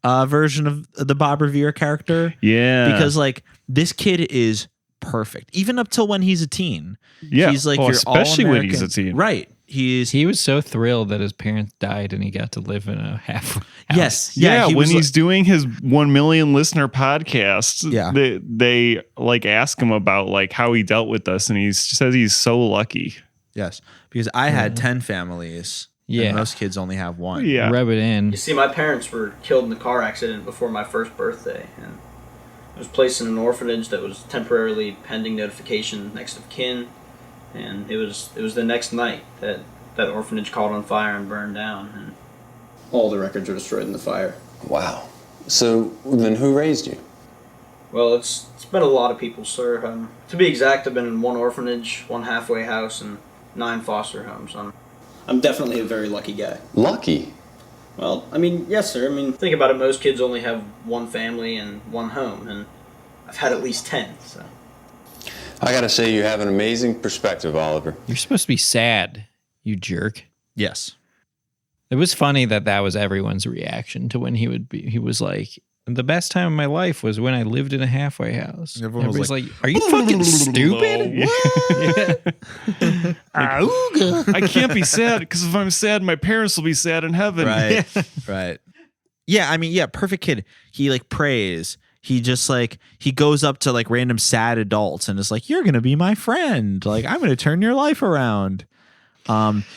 [SPEAKER 3] version of the Bob Revere character.
[SPEAKER 4] Yeah.
[SPEAKER 3] Because like this kid is perfect, even up till when he's a teen.
[SPEAKER 4] Yeah.
[SPEAKER 3] He's like,
[SPEAKER 4] especially when he's a teen.
[SPEAKER 3] Right.
[SPEAKER 5] He was so thrilled that his parents died and he got to live in a half house.
[SPEAKER 3] Yes.
[SPEAKER 4] Yeah.
[SPEAKER 3] He
[SPEAKER 4] when
[SPEAKER 3] was
[SPEAKER 4] he's doing his 1 million listener podcast,
[SPEAKER 3] Yeah.
[SPEAKER 4] they like ask him about like how he dealt with this, and he says he's so lucky.
[SPEAKER 3] Yes. Because I had 10 families.
[SPEAKER 5] Yeah.
[SPEAKER 3] And most kids only have one.
[SPEAKER 4] Yeah.
[SPEAKER 5] Rub it in.
[SPEAKER 7] You see, my parents were killed in a car accident before my first birthday, and I was placed in an orphanage that was temporarily pending notification next of kin, and it was the next night that orphanage caught on fire and burned down, and all the records were destroyed in the fire.
[SPEAKER 1] Wow. So then who raised you?
[SPEAKER 7] Well, it's been a lot of people, sir. To be exact, I've been in 1 orphanage, 1 halfway house, and 9 foster homes. I'm definitely a very lucky guy.
[SPEAKER 1] Lucky?
[SPEAKER 7] Well, I mean, yes, sir. I mean, think about it. Most kids only have 1 family and 1 home, and I've had at least 10, so.
[SPEAKER 1] I gotta say, you have an amazing perspective, Oliver.
[SPEAKER 5] You're supposed to be sad, you jerk.
[SPEAKER 3] Yes.
[SPEAKER 5] It was funny that was everyone's reaction to when he was like, the best time of my life was when I lived in a halfway house.
[SPEAKER 3] Everyone was
[SPEAKER 5] Everybody's like, are you fucking stupid?
[SPEAKER 4] I can't be sad because if I'm sad, my parents will be sad in heaven.
[SPEAKER 3] Right. Right. Yeah, I mean, yeah, perfect kid. He like prays. He just like he goes up to like random sad adults and is like, "You're gonna be my friend. Like, I'm gonna turn your life around."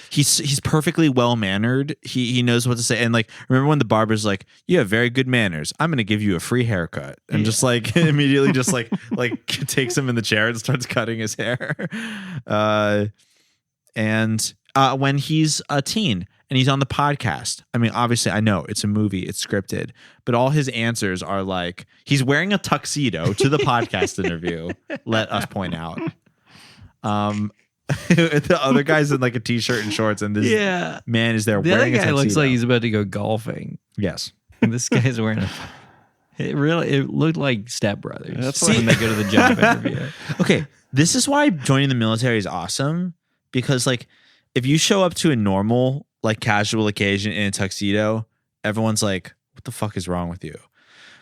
[SPEAKER 3] He's perfectly well mannered. He knows what to say. And like, remember when the barber's like, "You have very good manners. I'm gonna give you a free haircut," and just like immediately just like takes him in the chair and starts cutting his hair. And when he's a teen and he's on the podcast, I mean, obviously, I know it's a movie, it's scripted, but all his answers are like he's wearing a tuxedo to the podcast interview. Let us point out. The other guy's in like a t-shirt and shorts, and this man is there
[SPEAKER 5] The
[SPEAKER 3] wearing
[SPEAKER 5] other
[SPEAKER 3] a
[SPEAKER 5] guy
[SPEAKER 3] tuxedo.
[SPEAKER 5] looks like he's about to go golfing.
[SPEAKER 3] Yes.
[SPEAKER 5] And this guy's wearing it looked like Step Brothers.
[SPEAKER 4] That's
[SPEAKER 5] when they go to the job interview.
[SPEAKER 3] Okay, this is why joining the military is awesome, because like if you show up to a normal like casual occasion in a tuxedo, everyone's like, "What the fuck is wrong with you?"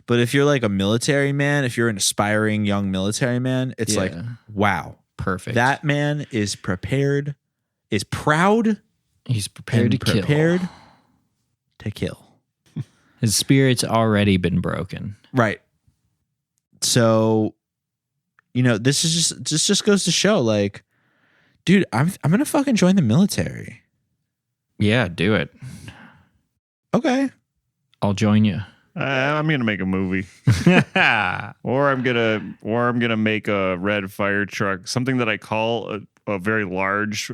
[SPEAKER 3] But if you're like a military man, if you're an aspiring young military man, it's like, wow.
[SPEAKER 5] Perfect.
[SPEAKER 3] That man is prepared, is proud.
[SPEAKER 5] He's prepared to kill.
[SPEAKER 3] Prepared to kill.
[SPEAKER 5] His spirit's already been broken.
[SPEAKER 3] Right. So, you know, this just goes to show, like, dude, I'm gonna fucking join the military.
[SPEAKER 5] Yeah, do it.
[SPEAKER 3] Okay.
[SPEAKER 5] I'll join you.
[SPEAKER 4] I'm gonna make a movie, or I'm gonna make a red fire truck, something that I call a very large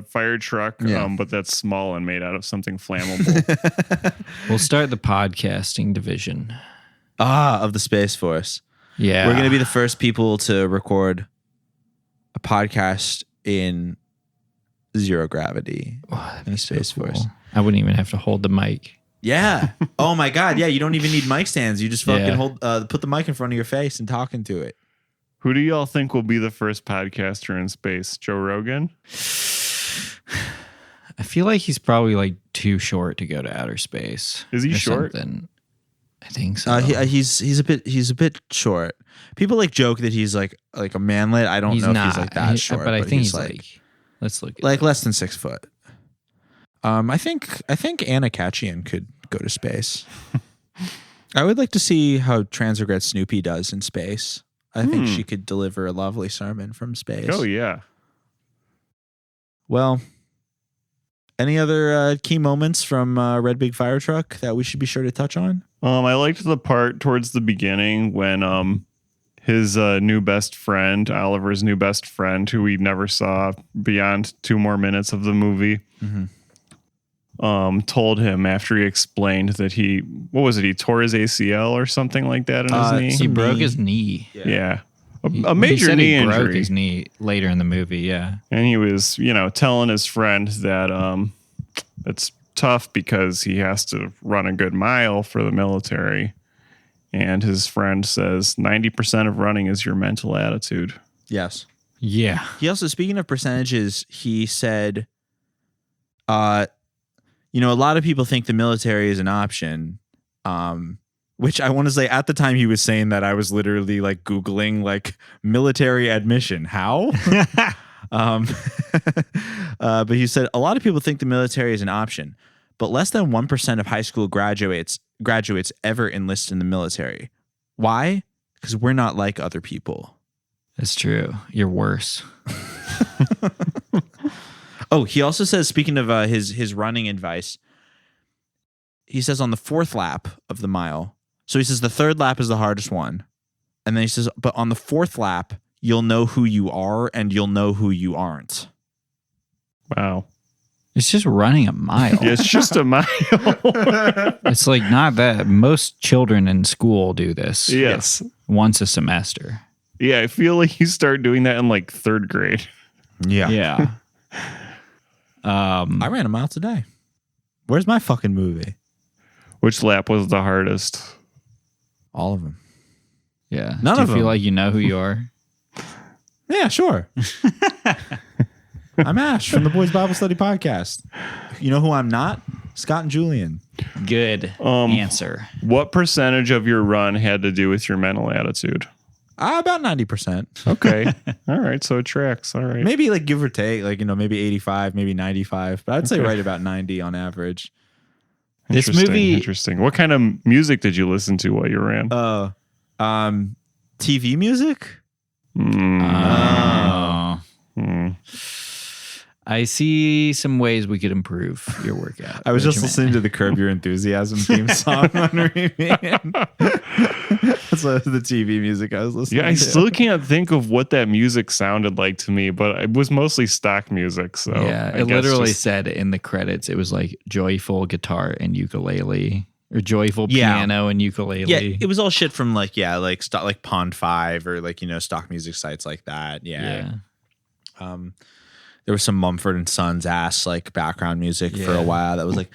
[SPEAKER 4] fire truck, but that's small and made out of something flammable.
[SPEAKER 5] We'll start the podcasting division.
[SPEAKER 3] Of the Space Force.
[SPEAKER 5] Yeah,
[SPEAKER 3] we're gonna be the first people to record a podcast in zero gravity in the Space Force.
[SPEAKER 5] I wouldn't even have to hold the mic.
[SPEAKER 3] Yeah. Oh my God. Yeah. You don't even need mic stands. You just fucking put the mic in front of your face and talk into it.
[SPEAKER 4] Who do y'all think will be the first podcaster in space? Joe Rogan?
[SPEAKER 5] I feel like he's probably like too short to go to outer space.
[SPEAKER 4] Is he short?
[SPEAKER 5] Something. I think so.
[SPEAKER 3] He's a bit short. People like joke that he's like a manlet. I don't know if he's like that short,
[SPEAKER 5] but I think he's like let's look at
[SPEAKER 3] like less than 6 foot. I think Anna Katchian could go to space. I would like to see how transregret Snoopy does in space. I think she could deliver a lovely sermon from space.
[SPEAKER 4] Oh yeah.
[SPEAKER 3] Well, any other key moments from Red Big Fire Truck that we should be sure to touch on?
[SPEAKER 4] I liked the part towards the beginning when his new best friend, Oliver's new best friend, who we never saw beyond 2 more minutes of the movie. Mm-hmm. Told him after he explained that he tore his ACL or something like that in his knee.
[SPEAKER 5] He broke his knee.
[SPEAKER 4] Yeah. A major knee injury.
[SPEAKER 5] He broke his knee later in the movie, yeah.
[SPEAKER 4] And he was, telling his friend that it's tough because he has to run a good mile for the military. And his friend says 90% of running is your mental attitude.
[SPEAKER 3] Yes.
[SPEAKER 5] Yeah.
[SPEAKER 3] He also, speaking of percentages, he said, a lot of people think the military is an option, which I want to say at the time he was saying that, I was literally like Googling like military admission. How? But he said a lot of people think the military is an option, but less than 1% of high school graduates ever enlist in the military. Why? Because we're not like other people.
[SPEAKER 5] That's true. You're worse.
[SPEAKER 3] Oh, he also says, speaking of his running advice, he says on the 4th lap of the mile, so he says the 3rd lap is the hardest one. And then he says, but on the 4th lap, you'll know who you are and you'll know who you aren't.
[SPEAKER 4] Wow.
[SPEAKER 5] It's just running a mile.
[SPEAKER 4] Yeah, it's just a mile.
[SPEAKER 5] It's like not that. Most children in school do this.
[SPEAKER 4] Yes.
[SPEAKER 5] Once a semester.
[SPEAKER 4] Yeah, I feel like you start doing that in like 3rd grade.
[SPEAKER 3] Yeah.
[SPEAKER 5] Yeah.
[SPEAKER 3] I ran a mile today. Where's my fucking movie?
[SPEAKER 4] Which lap was the hardest?
[SPEAKER 3] All of them.
[SPEAKER 5] Yeah.
[SPEAKER 3] None
[SPEAKER 5] do
[SPEAKER 3] of
[SPEAKER 5] you feel
[SPEAKER 3] them.
[SPEAKER 5] like you know who you are?
[SPEAKER 3] Yeah, sure. I'm Ash from the Boys Bible Study Podcast. You know who I'm not? Scott and Julian.
[SPEAKER 5] Good answer.
[SPEAKER 4] What percentage of your run had to do with your mental attitude?
[SPEAKER 3] About 90%.
[SPEAKER 4] Okay. All right. So it tracks. All right.
[SPEAKER 3] Maybe like give or take, like, maybe 85, maybe 95. But I'd say right about 90 on average.
[SPEAKER 5] This movie.
[SPEAKER 4] Interesting. What kind of music did you listen to while you ran?
[SPEAKER 3] TV music?
[SPEAKER 5] I see some ways we could improve your workout.
[SPEAKER 3] I was just listening to the Curb Your Enthusiasm theme song on repeat. That's the TV music I was listening to.
[SPEAKER 4] Yeah, I still can't think of what that music sounded like to me, but it was mostly stock music. So
[SPEAKER 5] yeah, it literally said in the credits, it was like joyful guitar and ukulele. Or joyful piano and ukulele.
[SPEAKER 3] Yeah, it was all shit from like Pond 5 or stock music sites like that. Yeah. There was some Mumford and Sons ass like background music for a while that was like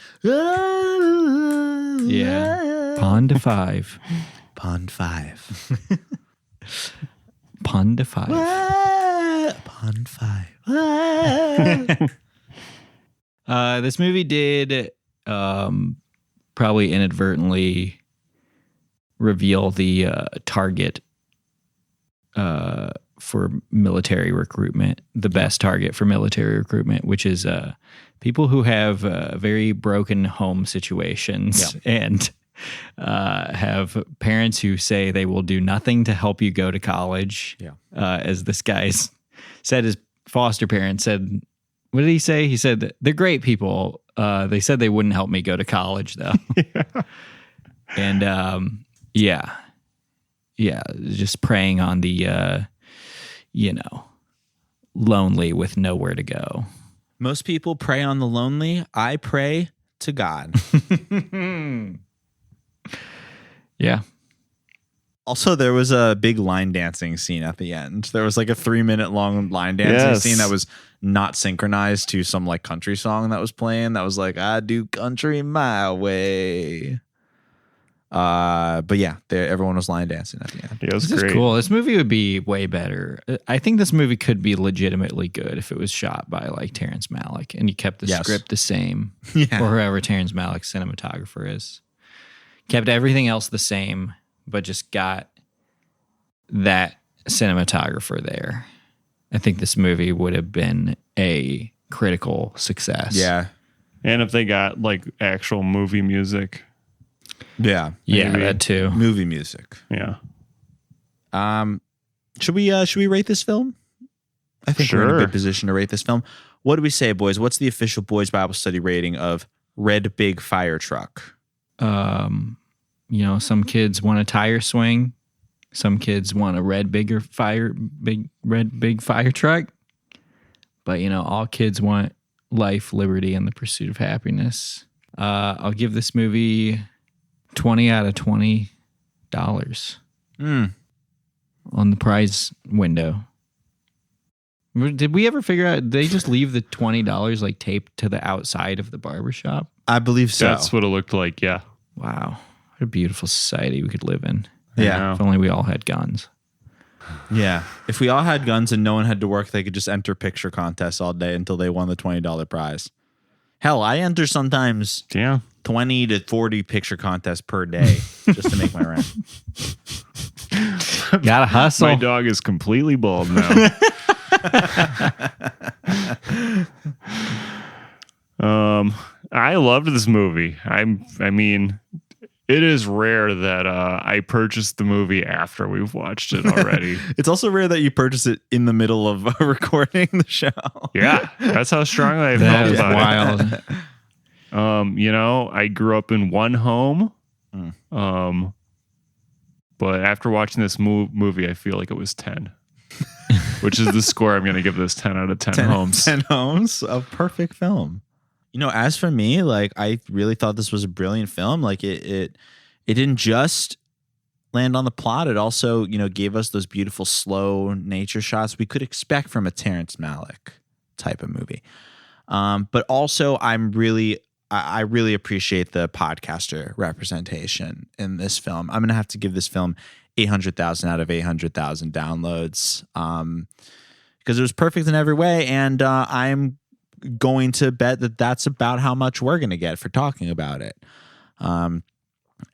[SPEAKER 5] Pond 5.
[SPEAKER 3] Pond 5.
[SPEAKER 5] Pond 5.
[SPEAKER 3] Pond 5.
[SPEAKER 5] This movie did probably inadvertently reveal the target for military recruitment, the best target for military recruitment, which is people who have very broken home situations and have parents who say they will do nothing to help you go to college. As this guy said, his foster parents said, what did he say? He said, they're great people. They said they wouldn't help me go to college, though. And just preying on the, lonely with nowhere to go.
[SPEAKER 3] Most people prey on the lonely. I pray to God.
[SPEAKER 5] Yeah.
[SPEAKER 3] Also, there was a big line dancing scene at the end. There was like a 3-minute long line dancing scene that was not synchronized to some like country song that was playing. That was like, I do country my way. But yeah, everyone was line dancing at the end.
[SPEAKER 4] Yeah, it was
[SPEAKER 5] this
[SPEAKER 4] great.
[SPEAKER 5] Is cool. This movie would be way better. I think this movie could be legitimately good if it was shot by like Terrence Malick and you kept the script the same, or whoever Terrence Malick's cinematographer is. Kept everything else the same, but just got that cinematographer there. I think this movie would have been a critical success.
[SPEAKER 3] Yeah.
[SPEAKER 4] And if they got like actual movie music.
[SPEAKER 3] Yeah.
[SPEAKER 5] Yeah, that too.
[SPEAKER 3] Movie music.
[SPEAKER 4] Yeah.
[SPEAKER 3] Should we rate this film? I think we're in a good position to rate this film. What do we say, boys? What's the official Boys Bible Study rating of Red Big Fire Truck?
[SPEAKER 5] Some kids want a tire swing. Some kids want a red big fire truck. But all kids want life, liberty, and the pursuit of happiness. I'll give this movie 20 out of $20 on the prize window. Did we ever figure out, they just leave the $20 like taped to the outside of the barbershop?
[SPEAKER 3] I believe so.
[SPEAKER 4] That's what it looked like, yeah.
[SPEAKER 5] Wow. What a beautiful society we could live in.
[SPEAKER 3] Yeah.
[SPEAKER 5] If only we all had guns.
[SPEAKER 3] Yeah. If we all had guns and no one had to work, they could just enter picture contests all day until they won the $20 prize. Hell, I enter sometimes 20 to 40 picture contests per day just to make my rent.
[SPEAKER 5] Gotta hustle.
[SPEAKER 4] My dog is completely bald now. I loved this movie. I mean, it is rare that I purchased the movie after we've watched it already.
[SPEAKER 3] It's also rare that you purchase it in the middle of recording the show.
[SPEAKER 4] Yeah, that's how strongly I felt about it. Wild. I grew up in one home. But after watching this movie, I feel like it was 10. Which is the score I'm going to give this 10 out of 10 homes.
[SPEAKER 3] 10 homes, a perfect film. As for me, like, I really thought this was a brilliant film. Like, it didn't just land on the plot. It also, gave us those beautiful, slow nature shots we could expect from a Terrence Malick type of movie. But also, I really appreciate the podcaster representation in this film. I'm going to have to give this film 800,000 out of 800,000 downloads because it was perfect in every way. And I'm going to bet that that's about how much we're going to get for talking about it.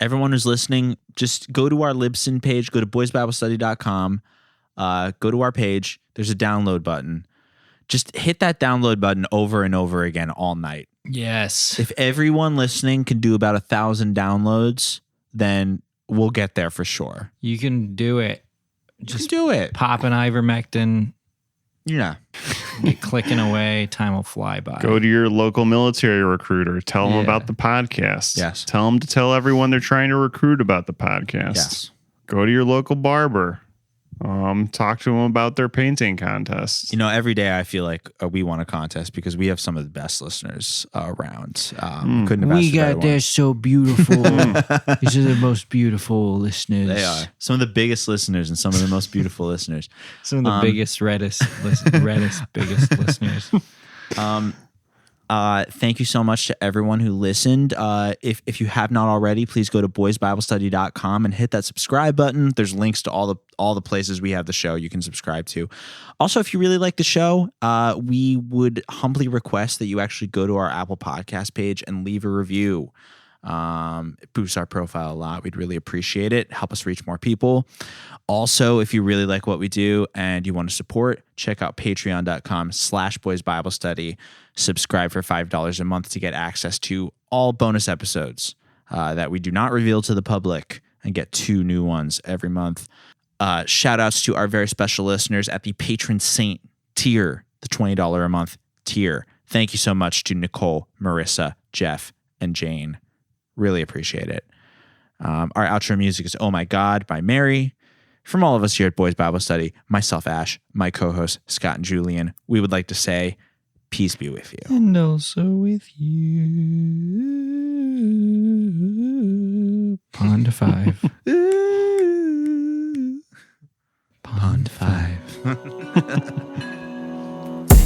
[SPEAKER 3] Everyone who's listening, just go to our Libsyn page, go to boysbiblestudy.com, go to our page. There's a download button. Just hit that download button over and over again all night.
[SPEAKER 5] Yes.
[SPEAKER 3] If everyone listening can do about 1,000 downloads, then we'll get there for sure.
[SPEAKER 5] You can do it.
[SPEAKER 3] Just do it.
[SPEAKER 5] Pop an ivermectin.
[SPEAKER 3] Yeah.
[SPEAKER 5] Get clicking away. Time will fly by.
[SPEAKER 4] Go to your local military recruiter. Tell them
[SPEAKER 5] Yeah.
[SPEAKER 4] about the podcast.
[SPEAKER 3] Yes.
[SPEAKER 4] Tell them to tell everyone they're trying to recruit about the podcast.
[SPEAKER 3] Yes.
[SPEAKER 4] Go to your local barber. Talk to them about their painting contests.
[SPEAKER 3] You know, every day I feel like we won a contest because we have some of the best listeners around. Couldn't have asked for better
[SPEAKER 5] they're
[SPEAKER 3] ones.
[SPEAKER 5] so beautiful. These are the most beautiful listeners.
[SPEAKER 3] They are some of the biggest listeners and some of the most beautiful listeners.
[SPEAKER 5] Some of the biggest, biggest listeners.
[SPEAKER 3] Thank you so much to everyone who listened. If you have not already, please go to boysbiblestudy.com and hit that subscribe button. There's links to all the places we have the show you can subscribe to. Also, if you really like the show, we would humbly request that you actually go to our Apple Podcast page and leave a review. It boosts our profile a lot. We'd really appreciate it. Help us reach more people. Also, if you really like what we do and you want to support, check out patreon.com/boysbiblestudy. Subscribe for $5 a month to get access to all bonus episodes that we do not reveal to the public and get 2 new ones every month. Shout outs to our very special listeners at the Patron Saint tier, the $20 a month tier. Thank you so much to Nicole, Marissa, Jeff, and Jane. Really appreciate it. Our outro music is Oh My God by Mary. From all of us here at Boys Bible Study, myself, Ash, my co-hosts, Scott and Julian, we would like to say, peace be with you.
[SPEAKER 5] And also with you. Pond 5. Pond 5.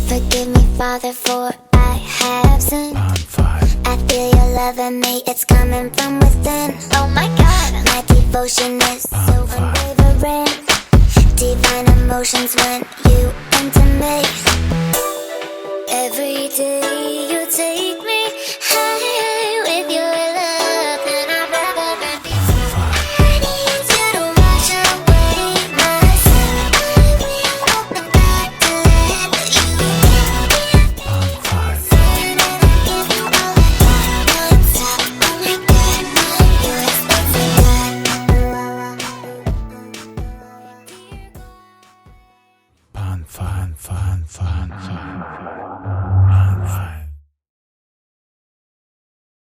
[SPEAKER 11] Forgive me, Father, for I have sinned.
[SPEAKER 5] Pond 5.
[SPEAKER 11] I feel your love in me, it's coming from within. Oh my God, my devotion is so unwavering. Divine emotions when you enter me. Every day you take me high with your love, and I'd rather be. I need you to wash away my sin. I will open back to let you in. And I give you all I got. Non-stop, oh my God, yours is a God.
[SPEAKER 5] Pond 5.